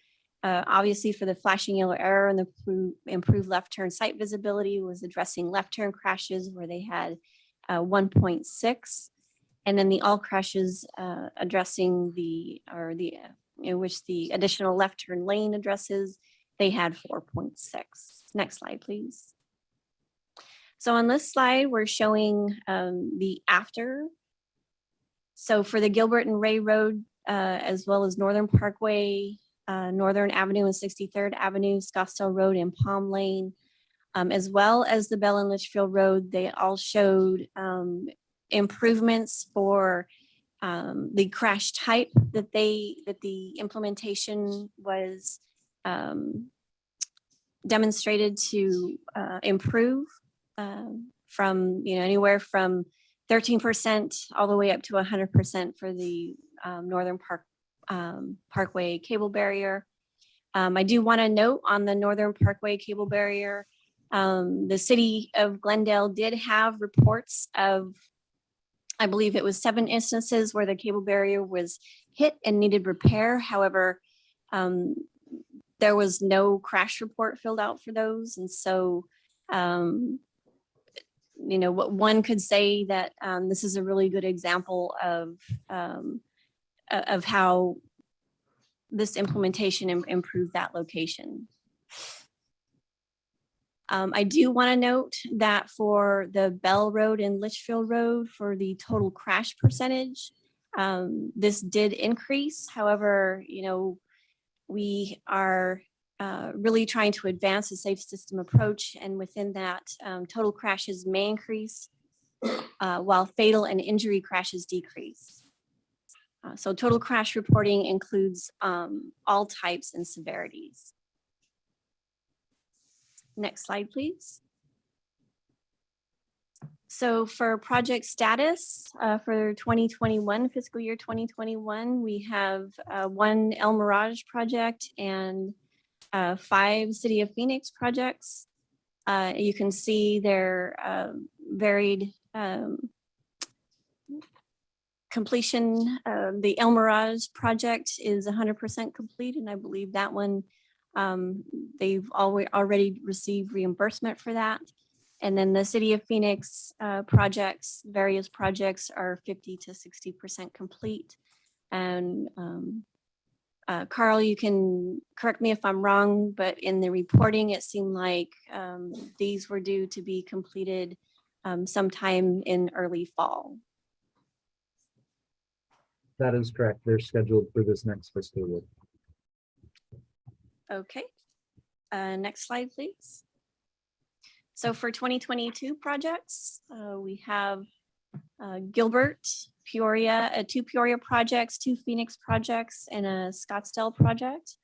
Obviously, for the flashing yellow arrow and the improved left turn sight visibility was addressing left turn crashes where they had 1.6, and then the all crashes addressing which the additional left turn lane addresses, they had 4.6. Next slide, please. So on this slide, we're showing the after. So for the Gilbert and Ray Road as well as Northern Parkway, Northern Avenue and 63rd Avenue, Scottsdale Road and Palm Lane, as well as the Bell and Litchfield Road. They all showed improvements for the crash type that the implementation was demonstrated to improve from anywhere from 13% all the way up to 100% for the Northern Parkway cable barrier. I do want to note on the Northern Parkway cable barrier, the city of Glendale did have reports of, I believe it was 7 instances where the cable barrier was hit and needed repair. However, there was no crash report filled out for those. And so, what one could say that this is a really good example of how this implementation improved that location. I do want to note that for the Bell Road and Litchfield Road, for the total crash percentage, this did increase. However, we are really trying to advance a safe system approach, and within that, total crashes may increase while fatal and injury crashes decrease. So total crash reporting includes all types and severities. Next slide, please. So for project status for 2021, fiscal year 2021, we have 1 El Mirage project and 5 City of Phoenix projects. You can see their varied completion. The El Mirage project is 100% complete, and I believe that one they've already received reimbursement for that. And then the City of Phoenix projects, various projects are 50 to 60% complete. And Carl, you can correct me if I'm wrong, but in the reporting, it seemed like these were due to be completed sometime in early fall. That is correct. They're scheduled for this next fiscal year. Okay. Next slide, please. So for 2022 projects, we have Gilbert, Peoria, 2 Peoria projects, 2 Phoenix projects, and a Scottsdale project.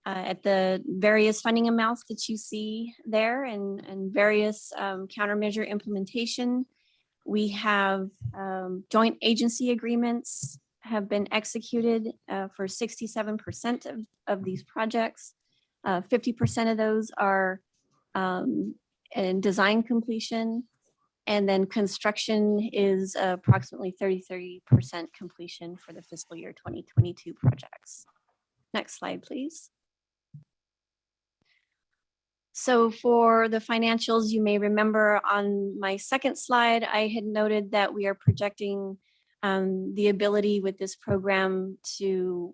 At the various funding amounts that you see there and various countermeasure implementation, we have joint agency agreements have been executed for 67% of these projects. 50% of those are in design completion, and then construction is approximately 30% completion for the fiscal year 2022 projects. Next slide, please. So for the financials, you may remember on my second slide, I had noted that we are projecting the ability with this program to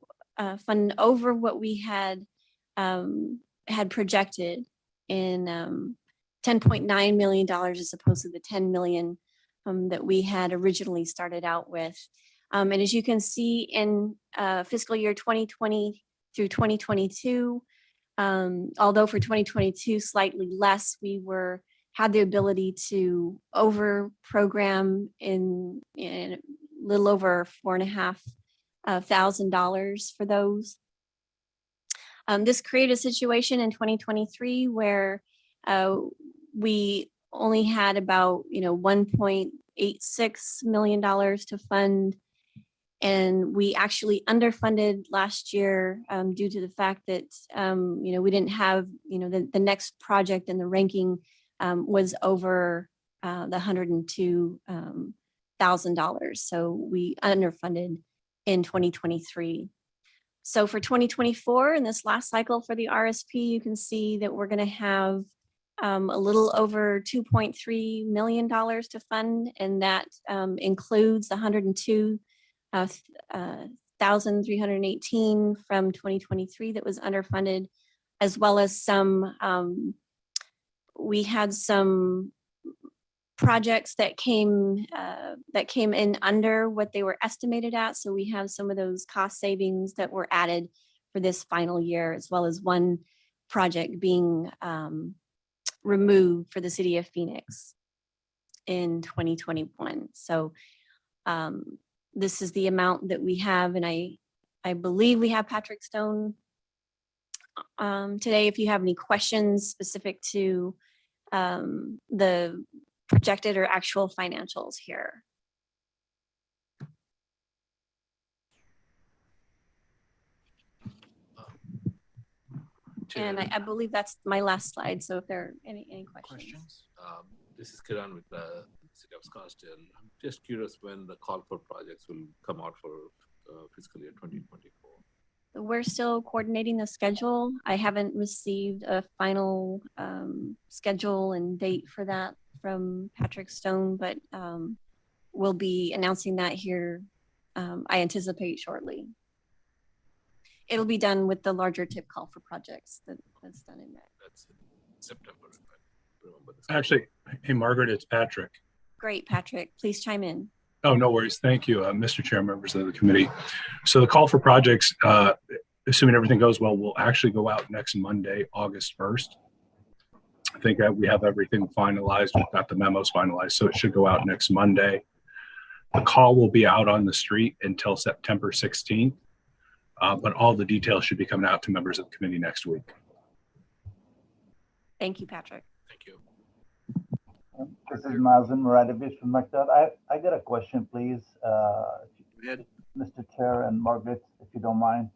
fund over what we had projected in $10.9 million as opposed to the $10 million that we had originally started out with. And as you can see in fiscal year 2020 through 2022, although for 2022 slightly less, we had the ability to over program in a little over $4,500 for those. This created a situation in 2023 where we only had about $1.86 million to fund, and we actually underfunded last year due to the fact that we didn't have the next project in the ranking was over the $102,000, so we underfunded in 2023. So for 2024, in this last cycle for the RSP, you can see that we're going to have a little over $2.3 million to fund, and that includes the $102,318 from 2023 that was underfunded, as well as some, we had some projects that came in under what they were estimated at. So we have some of those cost savings that were added for this final year, as well as one project being removed for the city of Phoenix in 2021. So this is the amount that we have, and I believe we have Patrick Stone today. If you have any questions specific to the projected or actual financials here. And I believe that's my last slide. So if there are any questions. This is Kiran with the City of Scottsdale. I'm just curious when the call for projects will come out for fiscal year 2024. We're still coordinating the schedule. I haven't received a final schedule and date for that from Patrick Stone, but we'll be announcing that here, I anticipate shortly. It'll be done with the larger tip call for projects that's done in May. That's in September, if I remember this. Actually, hey, Margaret, it's Patrick. Great, Patrick. Please chime in. Oh, no worries. Thank you, Mr. Chair, members of the committee. So the call for projects, assuming everything goes well, will actually go out next Monday, August 1st. I think that we have everything finalized. We've got the memos finalized, so it should go out next Monday. The call will be out on the street until September 16th, but all the details should be coming out to members of the committee next week. Thank you, Patrick. Thank you. This is Mazen Muradovich from McDowell. I got a question, please. Mr. Chair and Margaret, if you don't mind.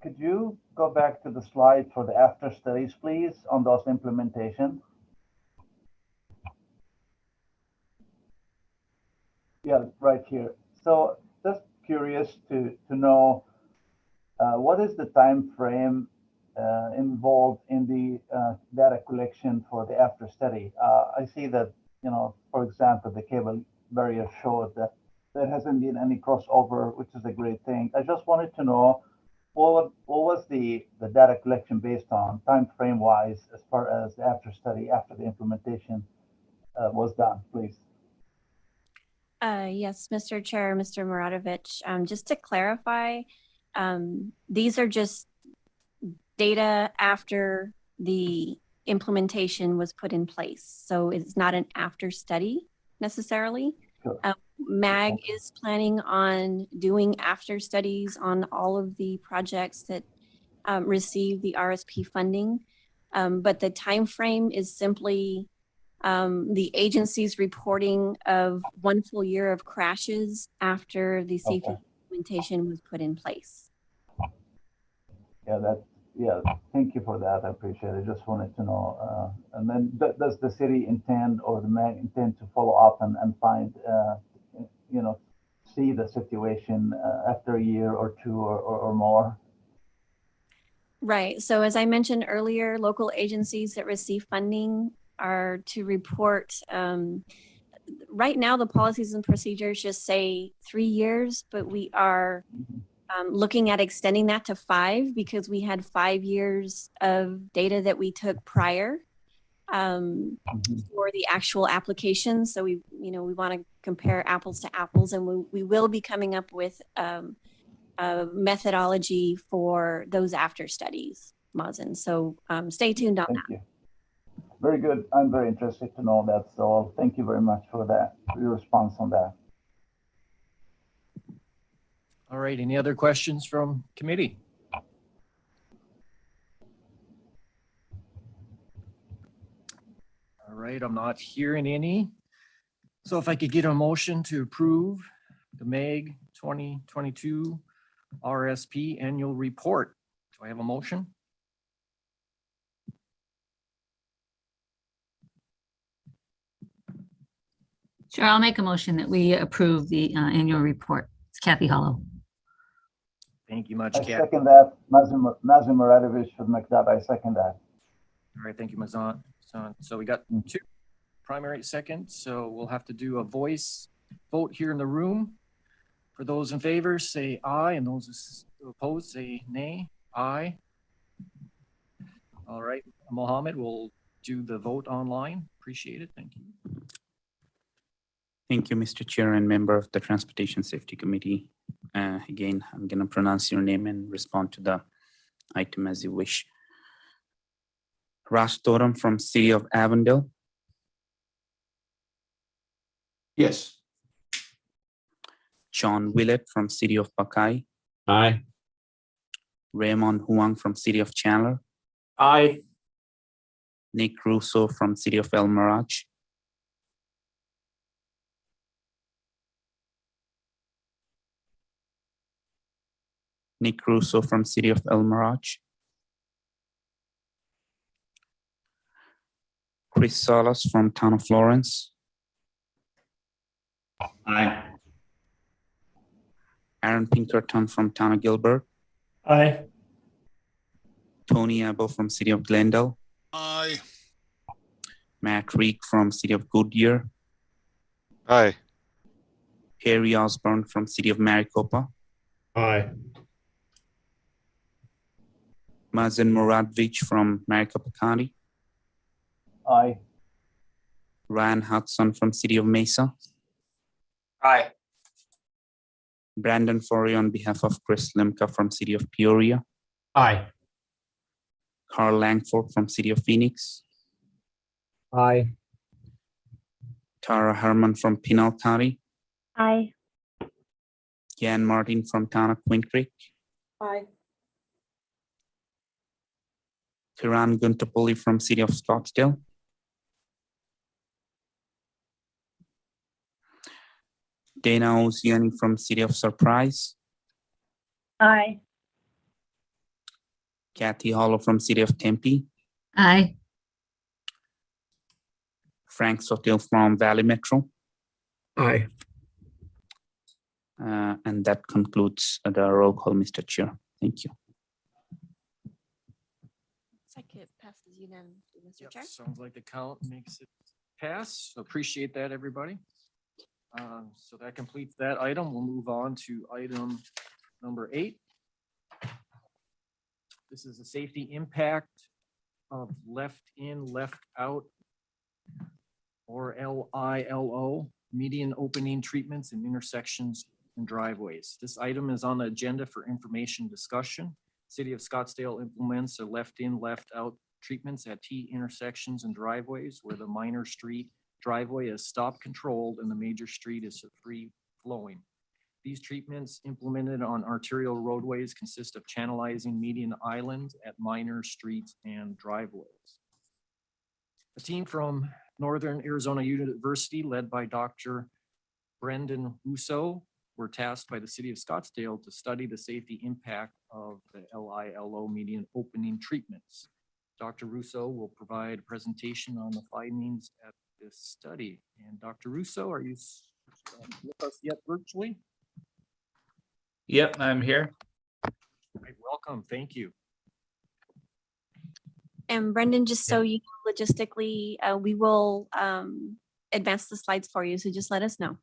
Could you go back to the slide for the after studies, please, on those implementation? Yeah, right here. So just curious to know what is the time frame involved in the data collection for the after study. I see that, for example, the cable barrier showed that there hasn't been any crossover, which is a great thing. I just wanted to know what was the data collection based on, time frame wise, as far as the after study after the implementation was done, please. Yes, Mr. Chair, Mr. Muradovich, just to clarify, these are just data after the implementation was put in place. So it's not an after study necessarily. Sure. MAG is planning on doing after studies on all of the projects that receive the RSP funding. But the time frame is simply the agency's reporting of 1 full year of crashes after the safety implementation was put in place. Yeah, thank you for that. I appreciate it. Just wanted to know. And then does the city intend or the MAG intend to follow up and find, see the situation after a year or two or more? Right. So as I mentioned earlier, local agencies that receive funding are to report. Right now, the policies and procedures just say 3 years, but we are looking at extending that to 5 because we had 5 years of data that we took prior for the actual application. So we want to compare apples to apples, and we will be coming up with a methodology for those after studies, Mazen. So stay tuned on that. Thank you. Very good. I'm very interested to know that. So thank you very much for that, for your response on that. All right, any other questions from committee? All right, I'm not hearing any. So if I could get a motion to approve the MAG 2022 RSP annual report. Do I have a motion? Sure, I'll make a motion that we approve the annual report. It's Kathy Hollow. Thank you much, I Kathy. second that. Mazen Muradovich from McDowell. I second that. All right, thank you, Mazan. So we got 2 primary seconds, so we'll have to do a voice vote here in the room. For those in favor, say aye, and those opposed, say nay. Aye. All right, Mohammed will do the vote online. Appreciate it. Thank you. Thank you, Mr. Chair and member of the Transportation Safety Committee. Again, I'm going to pronounce your name and respond to the item as you wish. Raj Toram from City of Avondale. Yes. John Willett from City of Pakai. Aye. Raymond Huang from City of Chandler. Aye. Nick Russo from City of El Mirage. Nick Russo from City of El Mirage. Chris Salas from Town of Florence. Aye. Aaron Pinkerton from Town of Gilbert. Aye. Tony Abel from City of Glendale. Aye. Matt Reek from City of Goodyear. Aye. Harry Osborne from City of Maricopa. Aye. Mazen Muradovich from Maricopa County. Aye. Ryan Hudson from City of Mesa. Aye. Brandon Forey on behalf of Chris Limka from City of Peoria. Aye. Carl Langford from City of Phoenix. Aye. Tara Herman from Pinal County. Aye. Jan Martin from Town of Queen Creek. Aye. Kiran Guntapoli from City of Scottsdale. Dana Oziani from City of Surprise. Aye. Kathy Hollow from City of Tempe. Aye. Frank Sotil from Valley Metro. Aye. And that concludes the roll call, Mr. Chair. Thank you. Looks like it passes unanimously, Mr. Yep, Chair. sounds like the count makes it pass. So appreciate that, everybody. So that completes that item. We'll move on to item number 8. This is a safety impact of left in, left out, or LILO, median opening treatments in intersections and driveways. This item is on the agenda for information discussion. City of Scottsdale implements a left in, left out treatments at T intersections and driveways where the minor street driveway is stop controlled and the major street is free flowing. These treatments implemented on arterial roadways consist of channelizing median islands at minor streets and driveways. A team from Northern Arizona University led by Dr. Brendan Russo were tasked by the City of Scottsdale to study the safety impact of the LILO median opening treatments. Dr. Russo will provide a presentation on the findings at this study. And Dr. Russo, are you with us yet virtually? Yep, I'm here. Right, welcome, thank you. And Brendan, just so you know, logistically, we will advance the slides for you, so just let us know.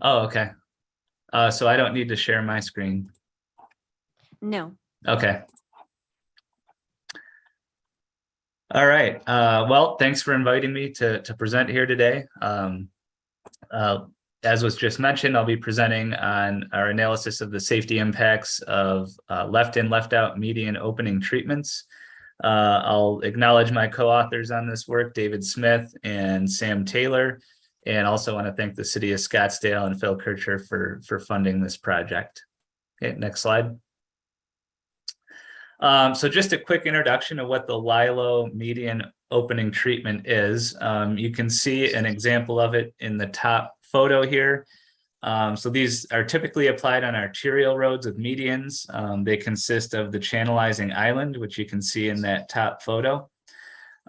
Oh, okay. So I don't need to share my screen. No. Okay. All right. Well, thanks for inviting me to present here today. As was just mentioned, I'll be presenting on our analysis of the safety impacts of left in, left out median opening treatments. I'll acknowledge my co-authors on this work, David Smith and Sam Taylor, and also want to thank the City of Scottsdale and Phil Kircher for funding this project. Okay, next slide. So just a quick introduction of what the LILO median opening treatment is. You can see an example of it in the top photo here. So these are typically applied on arterial roads with medians. They consist of the channelizing island, which you can see in that top photo.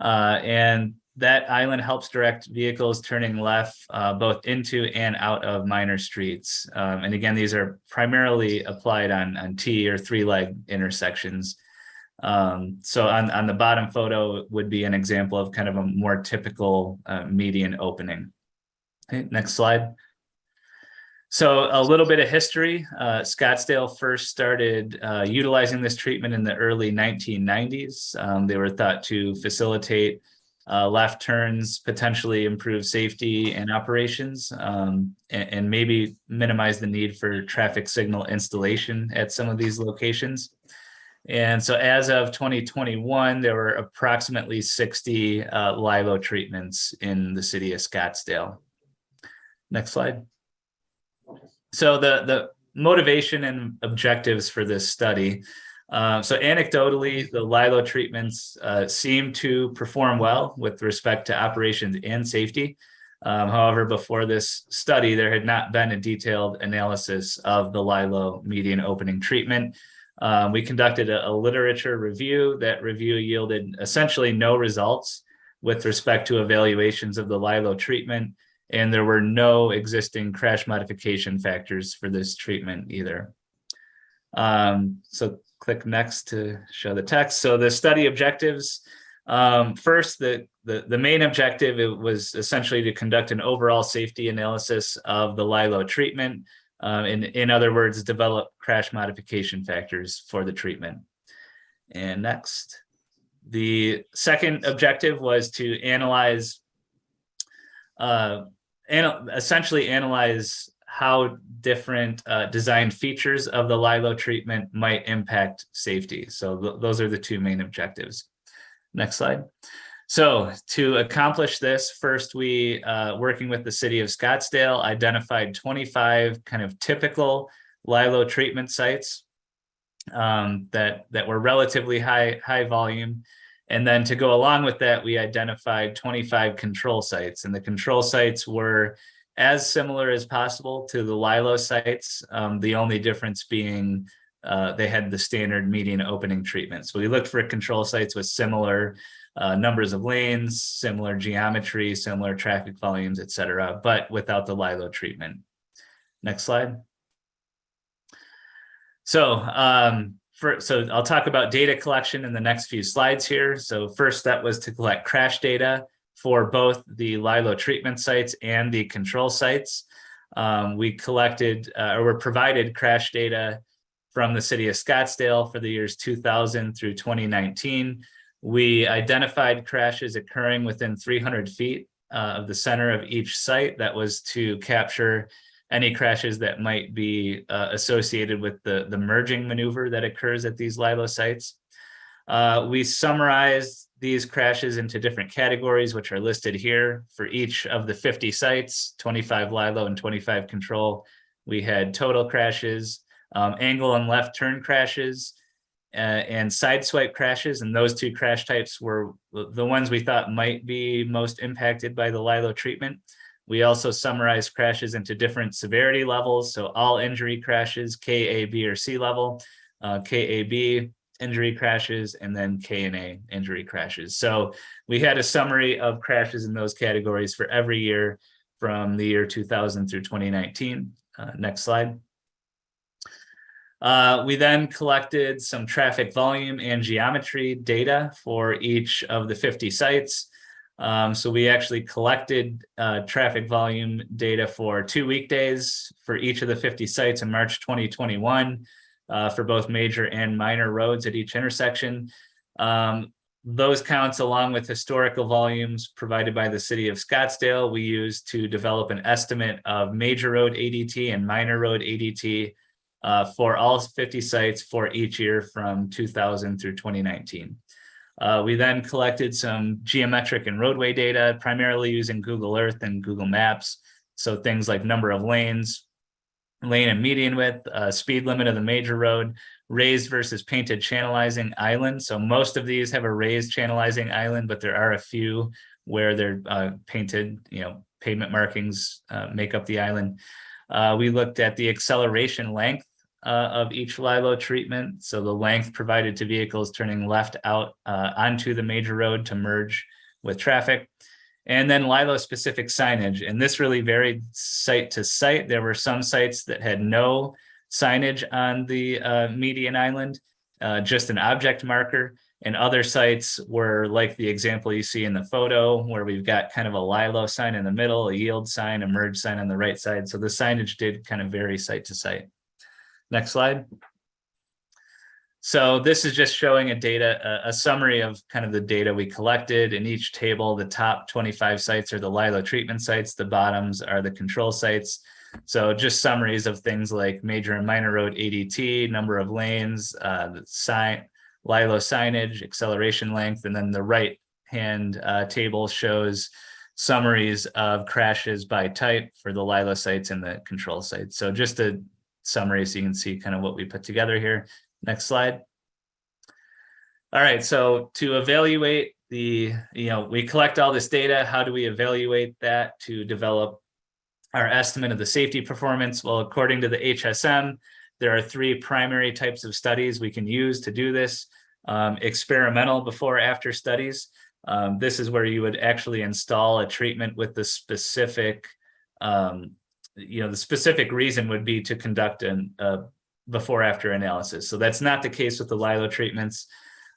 And that island helps direct vehicles turning left both into and out of minor streets. And again, these are primarily applied on T or 3-leg intersections. So on the bottom photo would be an example of kind of a more typical median opening. Okay, next slide. So a little bit of history. Scottsdale first started utilizing this treatment in the early 1990s. They were thought to facilitate left turns, potentially improve safety and operations, and maybe minimize the need for traffic signal installation at some of these locations. And so as of 2021, there were approximately 60 LILO treatments in the city of Scottsdale. Next slide. So the motivation and objectives for this study. So anecdotally, the LILO treatments seem to perform well with respect to operations and safety. However, before this study, there had not been a detailed analysis of the LILO median opening treatment. We conducted a literature review. That review yielded essentially no results with respect to evaluations of the LILO treatment, and there were no existing crash modification factors for this treatment either. So click next to show the text. So the study objectives. First, the main objective was essentially to conduct an overall safety analysis of the LILO treatment. In other words, develop crash modification factors for the treatment. And next, the second objective was to analyze, essentially analyze how different design features of the LILO treatment might impact safety. So those are the two main objectives. Next slide. So to accomplish this, first we, working with the city of Scottsdale, identified 25 kind of typical LILO treatment sites that were relatively high volume. And then to go along with that, we identified 25 control sites, and the control sites were as similar as possible to the LILO sites. The only difference being they had the standard median opening treatment. So we looked for control sites with similar numbers of lanes, similar geometry, similar traffic volumes, et cetera, but without the LILO treatment. Next slide. So, so I'll talk about data collection in the next few slides here. So first step was to collect crash data for both the LILO treatment sites and the control sites. We collected or were provided crash data from the city of Scottsdale for the years 2000 through 2019. We identified crashes occurring within 300 feet of the center of each site. That was to capture any crashes that might be associated with the merging maneuver that occurs at these LILO sites. We summarized these crashes into different categories, which are listed here. For each of the 50 sites, 25 LILO and 25 control, we had total crashes, angle and left turn crashes, and side swipe crashes. And those two crash types were the ones we thought might be most impacted by the LILO treatment. We also summarized crashes into different severity levels. So all injury crashes, K, A, B, or C level, KAB injury crashes, and then KNA injury crashes. So we had a summary of crashes in those categories for every year from the year 2000 through 2019. Next slide. We then collected some traffic volume and geometry data for each of the 50 sites. So we actually collected traffic volume data for 2 weekdays for each of the 50 sites in March 2021 for both major and minor roads at each intersection. Those counts, along with historical volumes provided by the city of Scottsdale, we used to develop an estimate of major road ADT and minor road ADT for all 50 sites for each year from 2000 through 2019. We then collected some geometric and roadway data, primarily using Google Earth and Google Maps. So things like number of lanes, lane and median width, speed limit of the major road, raised versus painted channelizing island. So most of these have a raised channelizing island, but there are a few where they're painted, pavement markings make up the island. We looked at the acceleration length of each LILO treatment. So the length provided to vehicles turning left out onto the major road to merge with traffic. And then LILO specific signage. And this really varied site to site. There were some sites that had no signage on the median island, just an object marker. And other sites were like the example you see in the photo, where we've got kind of a LILO sign in the middle, a yield sign, a merge sign on the right side. So the signage did kind of vary site to site. Next slide. So this is just showing a summary of kind of the data we collected. In each table, the top 25 sites are the LILO treatment sites, the bottoms are the control sites. So just summaries of things like major and minor road ADT, number of lanes, the LILO signage, acceleration length, and then the right hand table shows summaries of crashes by type for the LILO sites and the control sites. So just a summary so you can see kind of what we put together here. Next slide. All right, so to evaluate we collect all this data. How do we evaluate that to develop our estimate of the safety performance? Well, according to the HSM, there are 3 primary types of studies we can use to do this. Experimental before-after studies. This is where you would actually install a treatment with the specific, the specific reason would be to conduct a before-after analysis. So that's not the case with the LILO treatments.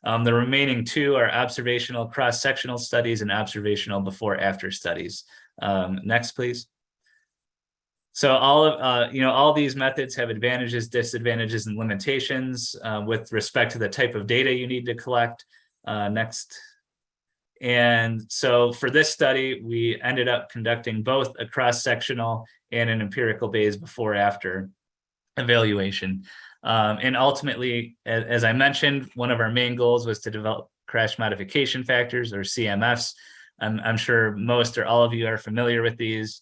The remaining 2 are observational cross-sectional studies and observational before-after studies. Next, please. So all these methods have advantages, disadvantages, and limitations with respect to the type of data you need to collect. Next. And so for this study, we ended up conducting both a cross-sectional and an empirical based before-after evaluation. And ultimately, as I mentioned, one of our main goals was to develop crash modification factors, or CMFs. I'm sure most or all of you are familiar with these.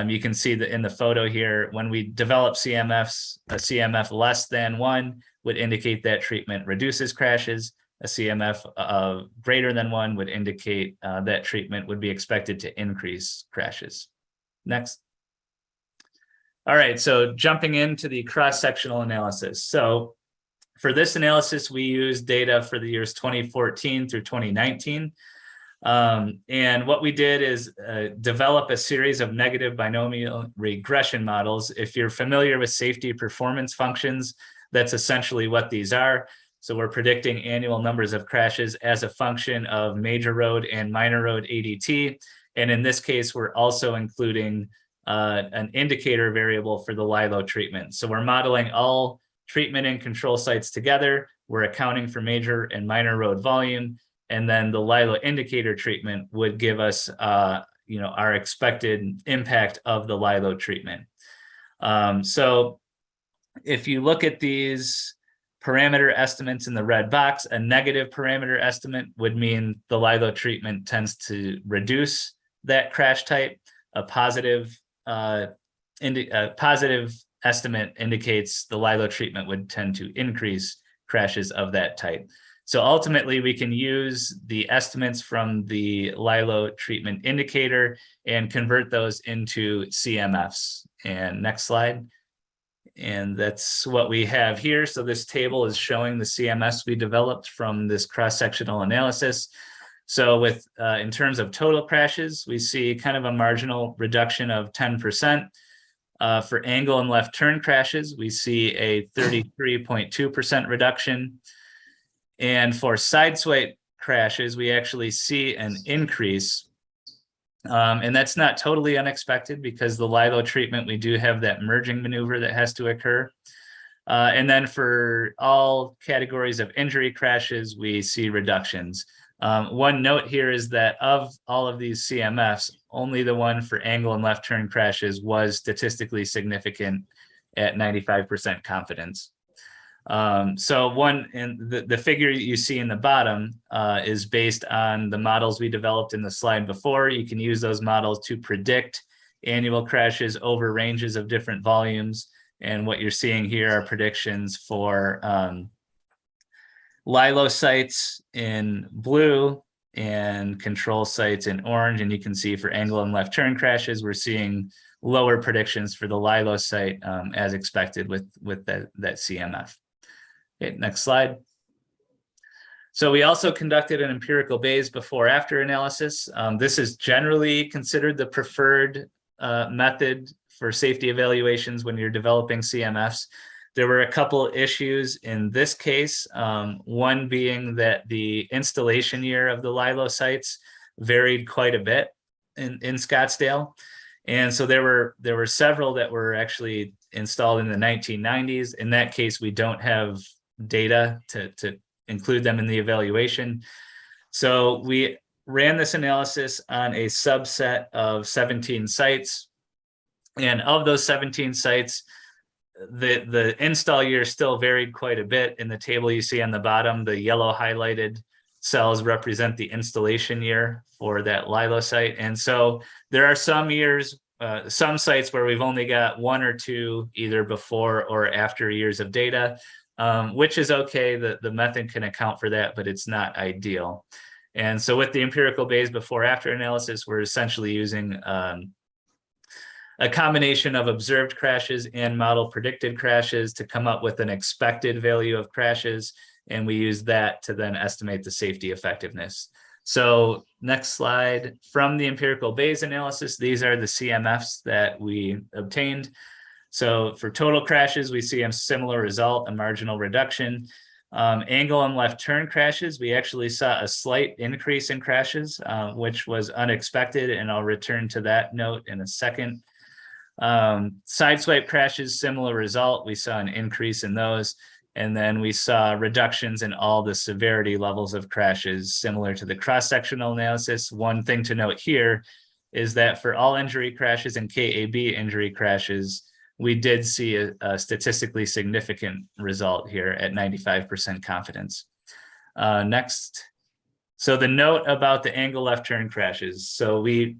You can see that in the photo here, when we develop CMFs, a CMF less than 1 would indicate that treatment reduces crashes. A CMF greater than 1 would indicate that treatment would be expected to increase crashes. Next. All right, so jumping into the cross-sectional analysis. So for this analysis, we used data for the years 2014 through 2019. And what we did is develop a series of negative binomial regression models. If you're familiar with safety performance functions, that's essentially what these are. So we're predicting annual numbers of crashes as a function of major road and minor road ADT. And in this case, we're also including an indicator variable for the LILO treatment. So we're modeling all treatment and control sites together. We're accounting for major and minor road volume. And then the LILO indicator treatment would give us our expected impact of the LILO treatment. So if you look at these parameter estimates in the red box, a negative parameter estimate would mean the LILO treatment tends to reduce that crash type. A positive estimate indicates the LILO treatment would tend to increase crashes of that type. So ultimately, we can use the estimates from the LILO treatment indicator and convert those into CMFs. And next slide. And that's what we have here. So this table is showing the CMS we developed from this cross-sectional analysis. So with in terms of total crashes, we see kind of a marginal reduction of 10%. For angle and left turn crashes, we see a 33.2% reduction. And for side swipe crashes, we actually see an increase. And that's not totally unexpected because the LILO treatment, we do have that merging maneuver that has to occur. And then for all categories of injury crashes, we see reductions. One note here is that of all of these CMFs, only the one for angle and left turn crashes was statistically significant at 95% confidence. So the figure you see in the bottom is based on the models we developed in the slide before. You can use those models to predict annual crashes over ranges of different volumes. And what you're seeing here are predictions for LILO sites in blue and control sites in orange. And you can see for angle and left turn crashes, we're seeing lower predictions for the LILO site as expected with that CMF. Okay, next slide. So we also conducted an empirical Bayes before-after analysis. This is generally considered the preferred method for safety evaluations when you're developing CMFs. There were a couple issues in this case, one being that the installation year of the LILO sites varied quite a bit in Scottsdale. And so there were several that were actually installed in the 1990s. In that case, we don't have data to include them in the evaluation. So we ran this analysis on a subset of 17 sites. And of those 17 sites, the install year still varied quite a bit. In the table you see on the bottom, the yellow highlighted cells represent the installation year for that LILO site. And so there are some years, some sites where we've only got 1 or 2 either before or after years of data, which is okay. The method can account for that, but it's not ideal. And so with the empirical Bayes before after analysis, we're essentially using a combination of observed crashes and model predicted crashes to come up with an expected value of crashes. And we use that to then estimate the safety effectiveness. So next slide, from the empirical Bayes analysis, these are the Cmfs that we obtained. So for total crashes, we see a similar result, a marginal reduction. Angle and left turn crashes, we actually saw a slight increase in crashes, which was unexpected, and I'll return to that note in a second. Sideswipe crashes, similar result. We saw an increase in those. And then we saw reductions in all the severity levels of crashes, similar to the cross-sectional analysis. One thing to note here is that for all injury crashes and KAB injury crashes, we did see a statistically significant result here at 95% confidence. Next. So the note about the angle left turn crashes. So we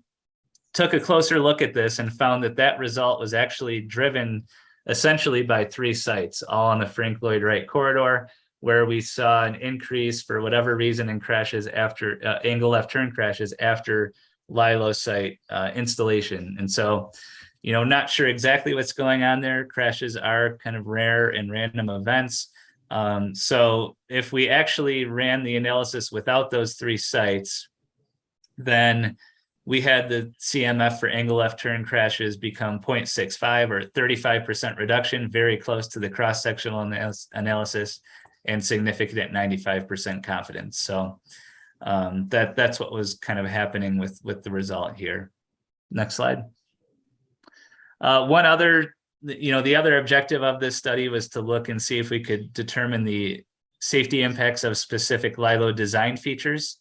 took a closer look at this and found that that result was actually driven essentially by 3 sites, all on the Frank Lloyd Wright corridor, where we saw an increase for whatever reason in crashes after angle left turn crashes after LILO site installation. And so, you know, not sure exactly what's going on there. Crashes are kind of rare and random events. So if we actually ran the analysis without those 3 sites, then we had the CMF for angle left turn crashes become 0.65 or 35% reduction, very close to the cross-sectional analysis, and significant at 95% confidence. So that's what was kind of happening with the result here. Next slide. One other, the other objective of this study was to look and see if we could determine the safety impacts of specific LILO design features.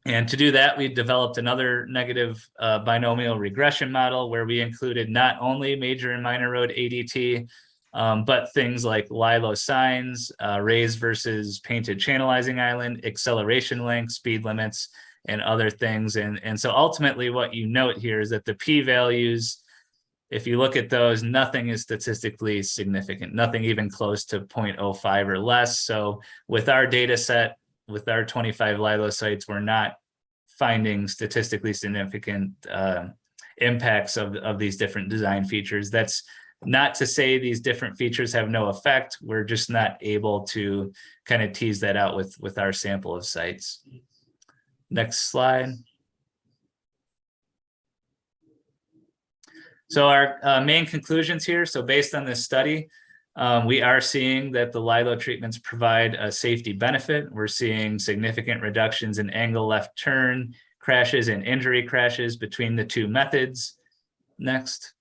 And to do that, we developed another negative binomial regression model where we included not only major and minor road ADT, but things like LILO signs, raised versus painted channelizing island, acceleration length, speed limits, and other things. And so ultimately what you note here is that the p-values, if you look at those, nothing is statistically significant, nothing even close to 0.05 or less. So with our data set, with our 25 LILO sites, we're not finding statistically significant impacts of these different design features. That's not to say these different features have no effect. We're just not able to kind of tease that out with our sample of sites. Next slide. So our main conclusions here. So based on this study, we are seeing that the LILO treatments provide a safety benefit. We're seeing significant reductions in angle left turn crashes and injury crashes between the 2 methods. Next.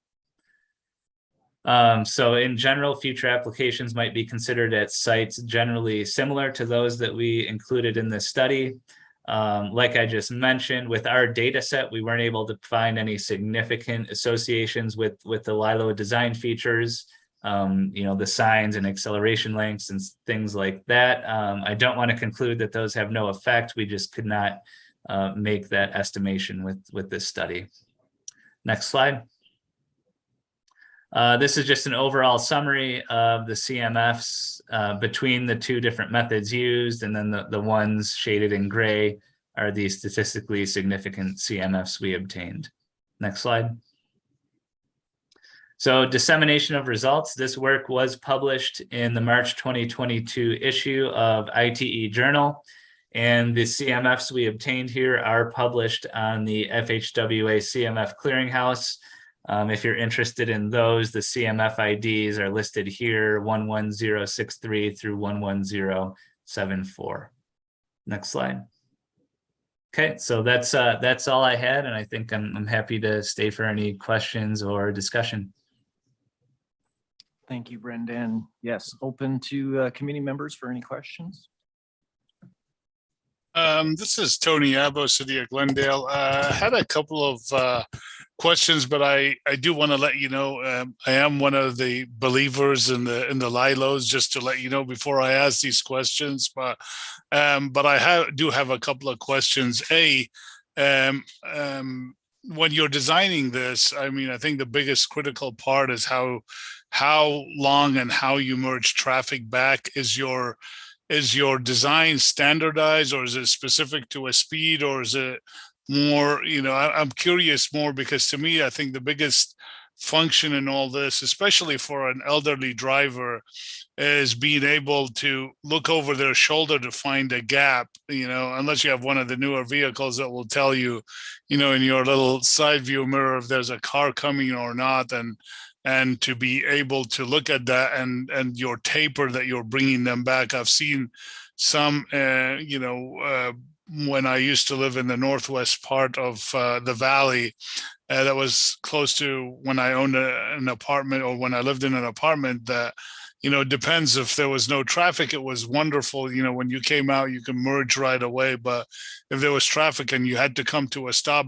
So in general, future applications might be considered at sites generally similar to those that we included in this study. Like I just mentioned, with our data set, we weren't able to find any significant associations with the LILO design features. The signs and acceleration lengths and things like that. I don't want to conclude that those have no effect. We just could not make that estimation with this study. Next slide. This is just an overall summary of the CMFs between the 2 different methods used, and then the ones shaded in gray are the statistically significant CMFs we obtained. Next slide. So dissemination of results. This work was published in the March 2022 issue of ITE Journal, and the CMFs we obtained here are published on the FHWA CMF Clearinghouse. If you're interested in those, the CMF IDs are listed here, 11063 through 11074. Next slide. Okay, so that's all I had, and I think I'm happy to stay for any questions or discussion. Thank you, Brendan. Yes, open to committee members for any questions. This is Tony Abbo, City of Glendale. I had a couple of questions, but I do want to let you know I am one of the believers in the LILOs. Just to let you know before I ask these questions, but I do have a couple of questions. When you're designing this, I mean, I think the biggest critical part is how long and how you merge traffic back. Is your design standardized, or is it specific to a speed, or is it more, I'm curious more, because to me, I think the biggest function in all this, especially for an elderly driver, is being able to look over their shoulder to find a gap, unless you have one of the newer vehicles that will tell you, in your little side view mirror if there's a car coming or not, and to be able to look at that and your taper that you're bringing them back. I've seen some, when I used to live in the northwest part of the valley, that was close to when I owned an apartment, or when I lived in an apartment, that, depends if there was no traffic, it was wonderful. When you came out, you can merge right away. But if there was traffic and you had to come to a stop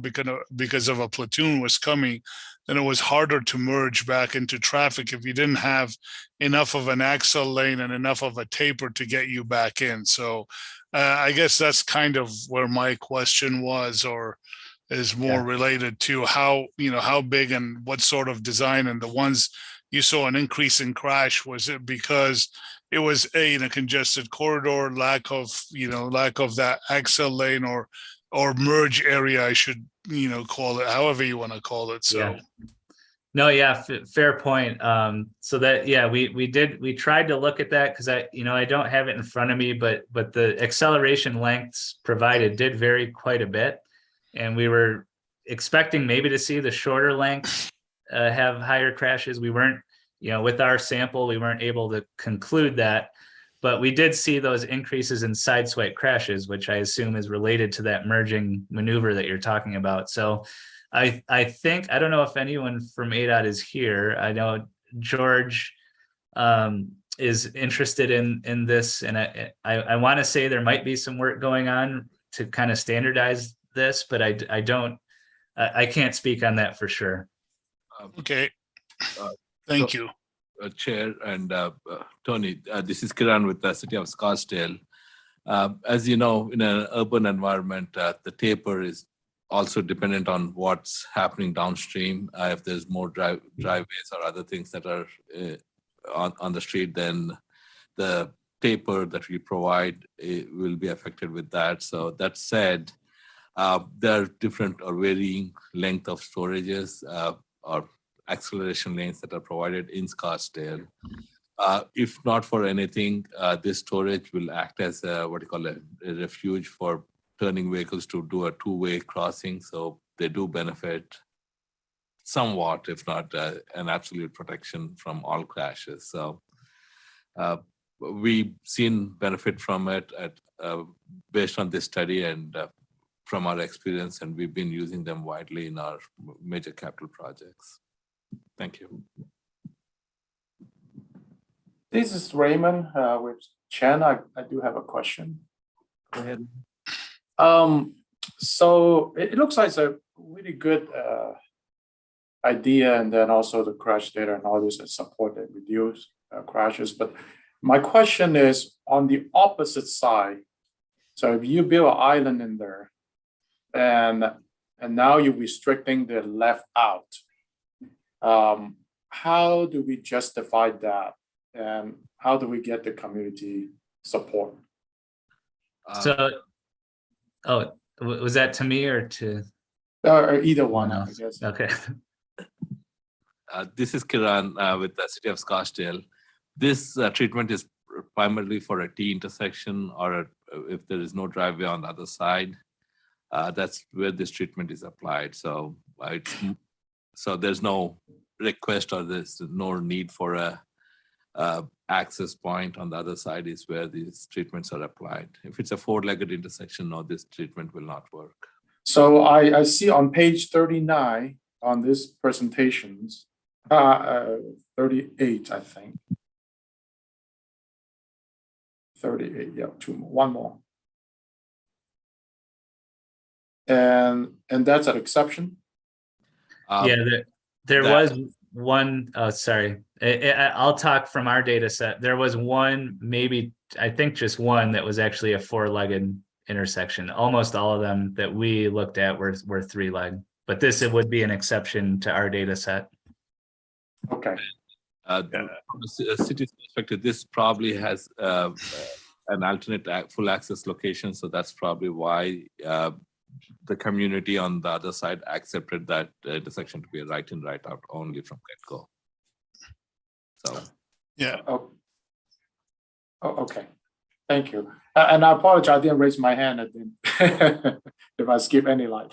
because of a platoon was coming, then it was harder to merge back into traffic if you didn't have enough of an axle lane and enough of a taper to get you back in. So I guess that's kind of where my question was, or is more related to how big and what sort of design. And the ones you saw an increase in crash, was it because it was in a congested corridor, lack of that axle lane or merge area, I should call it, however you want to call it. So Yeah. No, yeah, fair point. So that, yeah, we tried to look at that, because I don't have it in front of me, but the acceleration lengths provided did vary quite a bit, and we were expecting maybe to see the shorter lengths have higher crashes. We weren't, with our sample, we weren't able to conclude that, but we did see those increases in sideswipe crashes, which I assume is related to that merging maneuver that you're talking about. So I think, I don't know if anyone from ADOT is here. I know George is interested in this, and I want to say there might be some work going on to kind of standardize this, but I can't speak on that for sure. Okay. Thank you. Chair and Tony, this is Kiran with the City of Scottsdale. As you know, in an urban environment, the taper is also dependent on what's happening downstream. If there's more driveways or other things that are on the street, then the taper that we provide will be affected with that. So that said, there are different or varying length of storages or acceleration lanes that are provided in Scottsdale. If not for anything, this storage will act as a refuge for turning vehicles to do a two-way crossing. So they do benefit somewhat, if not an absolute protection from all crashes. So we've seen benefit from it based on this study and from our experience, and we've been using them widely in our major capital projects. Thank you. This is Raymond with Chen. I do have a question. Go ahead. So it looks like it's a really good idea, and then also the crash data and all this that support and reduce crashes. But my question is on the opposite side. So if you build an island in there, and now you're restricting the left out, how do we justify that, and how do we get the community support? Was that to me or to? Or either one, I guess. Okay. This is Kiran with the City of Scottsdale. This treatment is primarily for a T intersection, or if there is no driveway on the other side. That's where this treatment is applied. So there's no request, or there's no need for a access point on the other side is where these treatments are applied. If it's a four-legged intersection, no, this treatment will not work. So I see on page 39 on this presentations, 38, I think. 38, yeah, one more. And that's an exception? Yeah, there was one, oh, sorry. I'll talk from our data set. There was one, maybe, I think just one that was actually a four-legged intersection. Almost all of them that we looked at were three-legged, but this would be an exception to our data set. Okay. From a city's perspective, this probably has an alternate full access location, so that's probably why the community on the other side accepted that intersection to be a right in, right out only from get-go. So, yeah. Oh, okay. Thank you. And I apologize, I didn't raise my hand if I skip any line.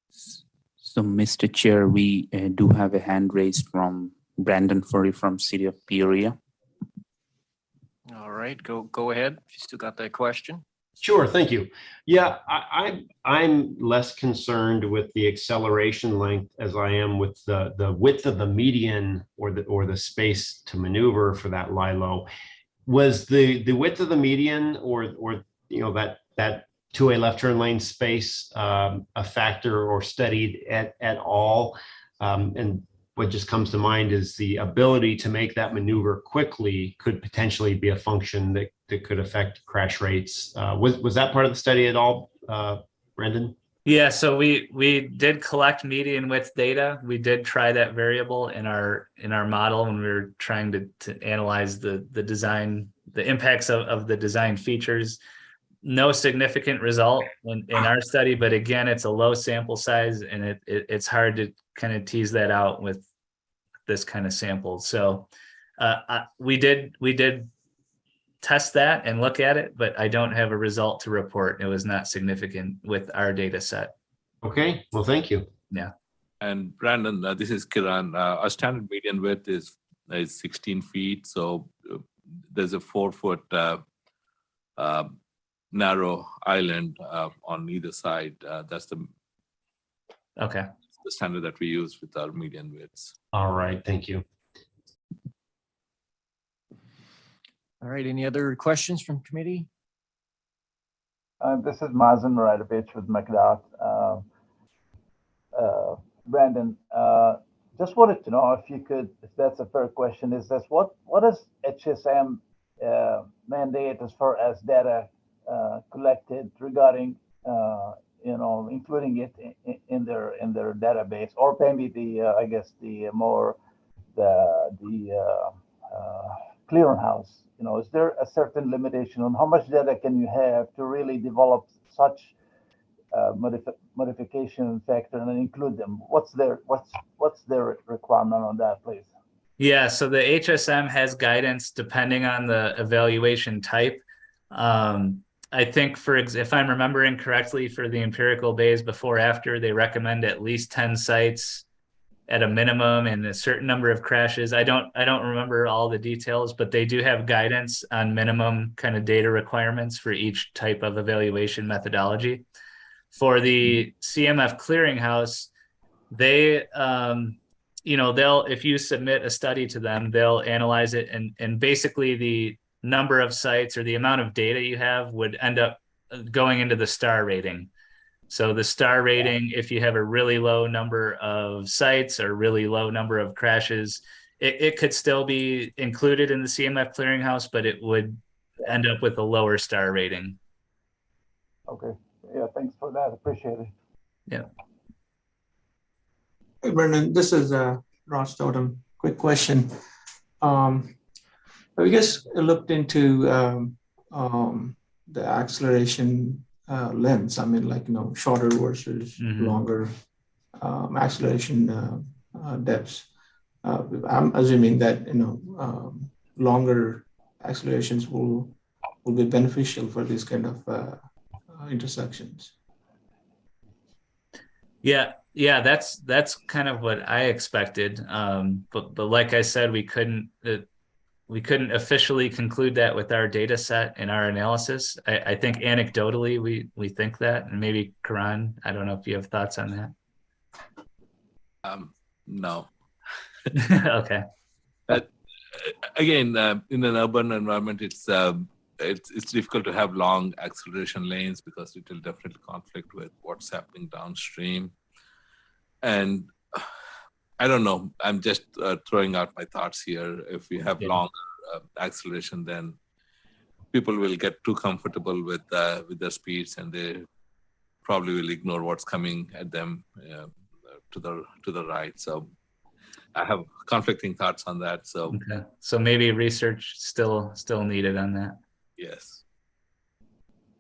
So, Mr. Chair, we do have a hand raised from Brandon Furry from City of Peoria. All right, go ahead. If you still got that question. Sure, thank you. Yeah, I'm less concerned with the acceleration length as I am with the width of the median or the space to maneuver for that LILO. Was the width of the median or that two-way left turn lane space a factor or studied at all? And what just comes to mind is the ability to make that maneuver quickly could potentially be a function that could affect crash rates. Was that part of the study at all, Brendan? Yeah, so we did collect median width data. We did try that variable in our model when we were trying to analyze the design, the impacts of the design features. No significant result in our study, but again, it's a low sample size and it's hard to kind of tease that out with this kind of sample. So we did test that and look at it, but I don't have a result to report. It was not significant with our data set. Okay, well, thank you. Yeah. And Brandon, this is Kiran. Our standard median width is 16 feet. So there's a 4-foot narrow island on either side. That's the standard that we use with our median widths. All right, thank you. All right, any other questions from committee? This is Mazen Radovich with McDowell. Brandon, just wanted to know if that's a fair question, is this what does HSM mandate as far as data collected regarding including it in their database, or maybe the clearinghouse? Is there a certain limitation on how much data can you have to really develop such modification factor and include them? What's their requirement on that, please? Yeah, so the HSM has guidance depending on the evaluation type. I think if I'm remembering correctly, for the empirical bays before after, they recommend at least 10 sites at a minimum and a certain number of crashes. I don't remember all the details, but they do have guidance on minimum kind of data requirements for each type of evaluation methodology. For the CMF clearinghouse, they if you submit a study to them, they'll analyze it, and basically the number of sites or the amount of data you have would end up going into the star rating. So the star rating, if you have a really low number of sites or really low number of crashes, it could still be included in the CMF clearinghouse, but it would end up with a lower star rating. Okay. Yeah, thanks for that. Appreciate it. Yeah. Hey, Brendan, this is Ross Totem. Quick question. Have you guys looked into the acceleration lengths? I mean, shorter versus longer acceleration depths. I'm assuming that longer accelerations will be beneficial for these kind of intersections. Yeah, that's kind of what I expected. But like I said, we couldn't officially conclude that with our data set and our analysis. I think anecdotally we think that, and maybe Karan, I don't know if you have thoughts on that. No. Okay. Again, in an urban environment, it's difficult to have long acceleration lanes because it will definitely conflict with what's happening downstream. And I don't know. I'm just throwing out my thoughts here. If we have long acceleration, then people will get too comfortable with their speeds, and they probably will ignore what's coming at them to the right. So I have conflicting thoughts on that. So Okay. So maybe research still needed on that. Yes.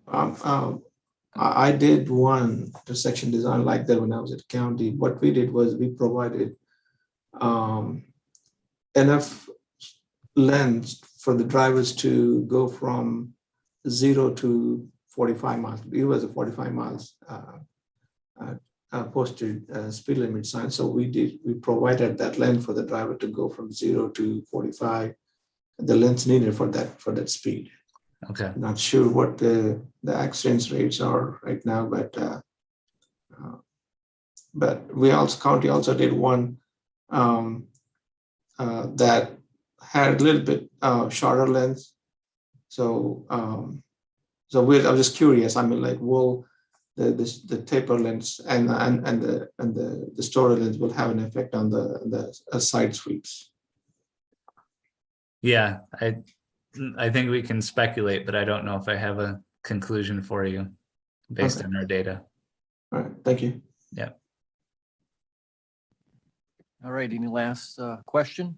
I did one intersection design like that when I was at county. What we did was we provided enough length for the drivers to go from 0 to 45 miles. It was a 45 miles posted speed limit sign. So we provided that length for the driver to go from 0 to 45, the length needed for that speed. Okay. Not sure what the accidents rates are right now, but county also did one that had a little bit shorter length. So I was just curious. I mean, like, will the taper lengths and the storer lengths will have an effect on the side sweeps? Yeah, I think we can speculate, but I don't know if I have a conclusion for you based on our data. All right, thank you. Yeah. All right, any last question?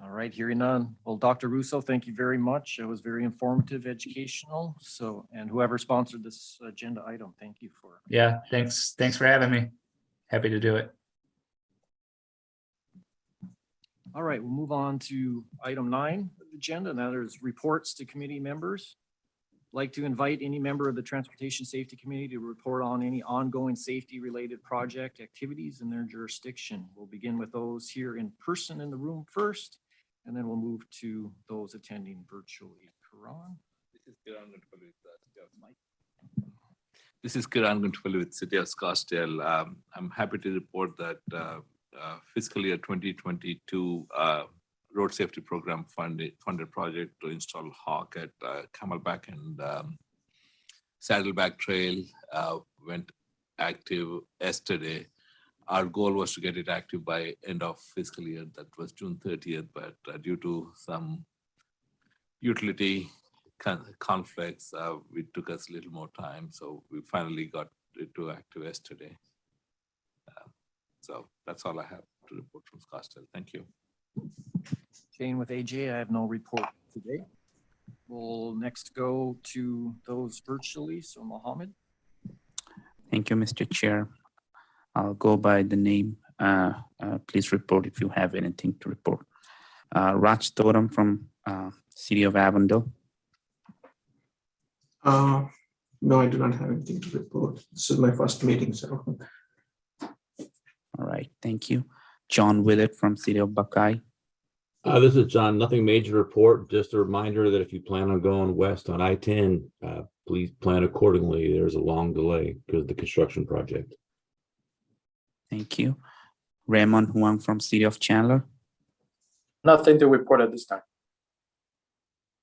All right, hearing none. Well, Dr. Russo, thank you very much. It was very informative, educational. So, and whoever sponsored this agenda item, thank you for. Yeah, thanks for having me. Happy to do it. All right, we'll move on to item 9 of the agenda, and that is reports to committee members. I'd like to invite any member of the Transportation Safety Committee to report on any ongoing safety-related project activities in their jurisdiction. We'll begin with those here in person in the room first, and then we'll move to those attending virtually. Karan? This is Kiran Guntupalli with City of Scottsdale. I'm happy to report that fiscal year 2022 road safety program funded project to install Hawk at Camelback and Saddleback Trail went active yesterday. Our goal was to get it active by end of fiscal year. That was June 30th, but due to some utility conflicts, it took us a little more time. So we finally got it to active yesterday. So that's all I have to report from Scottsdale. Thank you. Staying with AJ, I have no report today. We'll next go to those virtually. So Mohammed. Thank you, Mr. Chair. I'll go by the name. Please report if you have anything to report. Raj Thoram from City of Avondale. No, I do not have anything to report. This is my first meeting, so. All right, thank you. John Willett from City of Buckeye. This is John. Nothing major to report. Just a reminder that if you plan on going west on I-10, please plan accordingly. There's a long delay because of the construction project. Thank you. Raymond Huang from City of Chandler. Nothing to report at this time.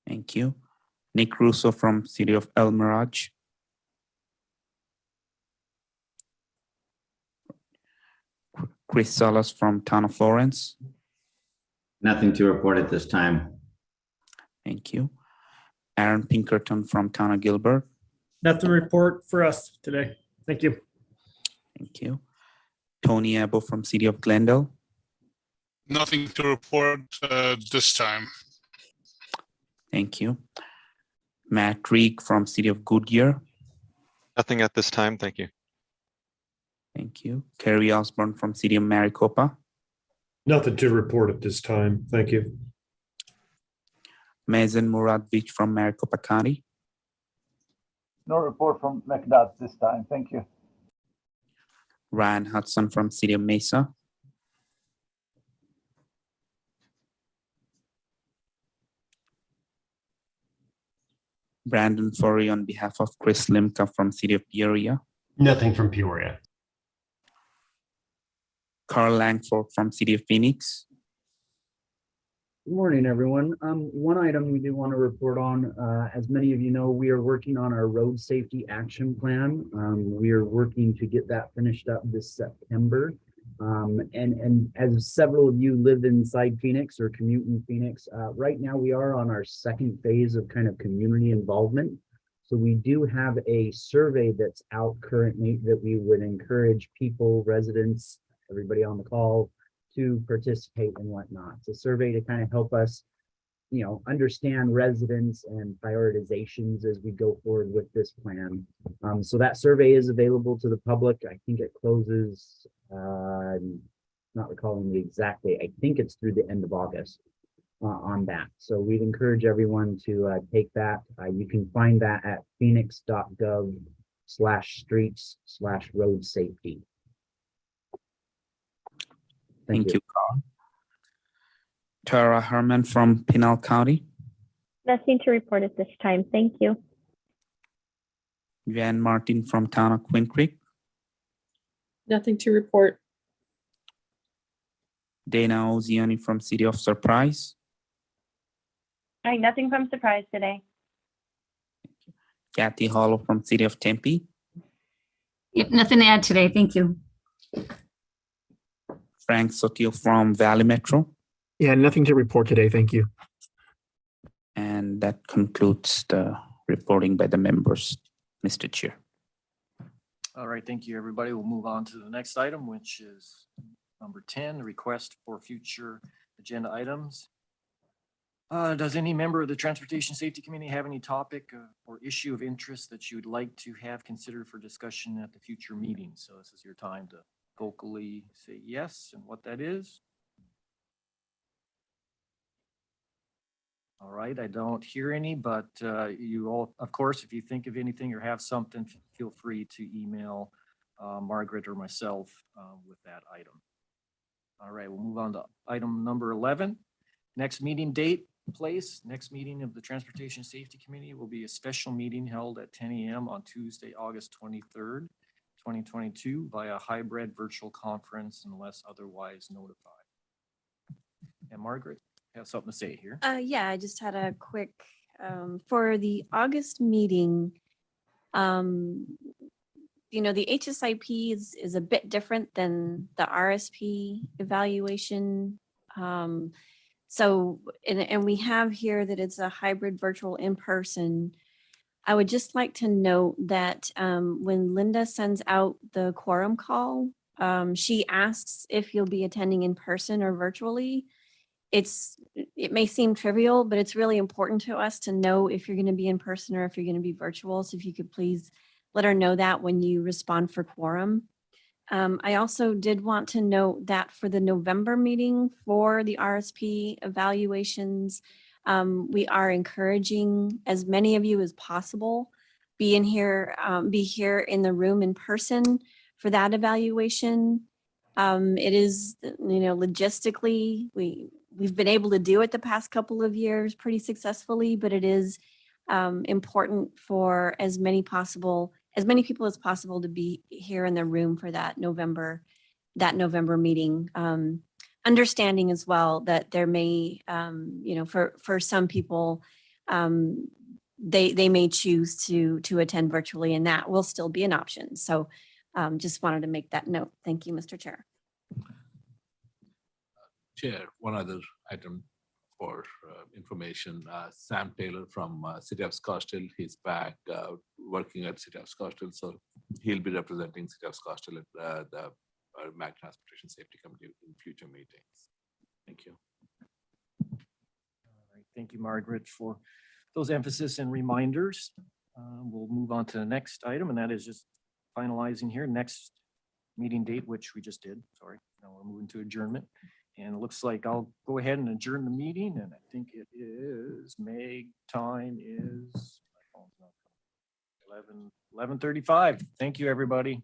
Thank you. Nick Russo from City of El Mirage. Chris Salas from Town of Florence. Nothing to report at this time. Thank you. Aaron Pinkerton from Town of Gilbert. Nothing to report for us today. Thank you. Thank you. Tony Abbo from City of Glendale. Nothing to report this time. Thank you. Matt Reek from City of Goodyear. Nothing at this time. Thank you. Thank you. Kerry Osborne from City of Maricopa. Nothing to report at this time. Thank you. Mazen Muradovich from Maricopa County. No report from McDodd this time. Thank you. Ryan Hudson from City of Mesa. Brandon Forey on behalf of Chris Limka from City of Peoria. Nothing from Peoria. Carl Langford from City of Phoenix. Good morning, everyone. One item we do want to report on, as many of you know, we are working on our road safety action plan. We are working to get that finished up this September. And as several of you live inside Phoenix or commute in Phoenix, right now we are on our second phase of kind of community involvement. So we do have a survey that's out currently that we would encourage people, residents, everybody on the call to participate and whatnot. It's a survey to kind of help us, understand residents and prioritizations as we go forward with this plan. So that survey is available to the public. I think it closes, not recalling the exact date. I think it's through the end of August on that. So we'd encourage everyone to take that. You can find that at phoenix.gov/streets/road safety. Thank you, Carl. Tara Herman from Pinal County. Nothing to report at this time. Thank you. Van Martin from Town of Quinn Creek. Nothing to report. Dana Oziani from City of Surprise. Hi, nothing from Surprise today. Kathy Hollow from City of Tempe. Yep, nothing to add today. Thank you. Frank Sotil from Valley Metro. Yeah, nothing to report today. Thank you. And that concludes the reporting by the members, Mr. Chair. All right, thank you, everybody. We'll move on to the next item, which is number 10, request for future agenda items. Does any member of the Transportation Safety Committee have any topic or issue of interest that you'd like to have considered for discussion at the future meeting? So this is your time to vocally say yes and what that is. All right, I don't hear any, but you all, of course, if you think of anything or have something, feel free to email Margaret or myself with that item. All right, we'll move on to item number 11. Next meeting date, place. Next meeting of the Transportation Safety Committee will be a special meeting held at 10 a.m. on Tuesday, August 23rd. 2022 via hybrid virtual conference unless otherwise notified. And Margaret, you have something to say here. Yeah, I just had a quick, for the August meeting, the HSIP is a bit different than the RSP evaluation. So, and we have here that it's a hybrid virtual in-person. I would just like to note that when Linda sends out the quorum call, she asks if you'll be attending in person or virtually. It may seem trivial, but it's really important to us to know if you're going to be in person or if you're going to be virtual. So if you could please let her know that when you respond for quorum. I also did want to note that for the November meeting for the RSP evaluations, we are encouraging as many of you as possible be here in the room in person for that evaluation. It is, logistically, we've been able to do it the past couple of years pretty successfully, but it is important for as many people as possible to be here in the room for that November meeting. Understanding as well that there may, for some people, they may choose to attend virtually, and that will still be an option. So just wanted to make that note. Thank you, Mr. Chair. Chair, one other item for information. Sam Taylor from City of Scottsdale, he's back working at City of Scottsdale, so he'll be representing City of Scottsdale at the MAG Transportation Safety Committee in future meetings. Thank you. All right, thank you, Margaret, for those emphasis and reminders. We'll move on to the next item, and that is just finalizing here. Next meeting date, which we just did, sorry. Now we're moving to adjournment. And it looks like I'll go ahead and adjourn the meeting, and I think it is, Meg, time is 11:35. Thank you, everybody.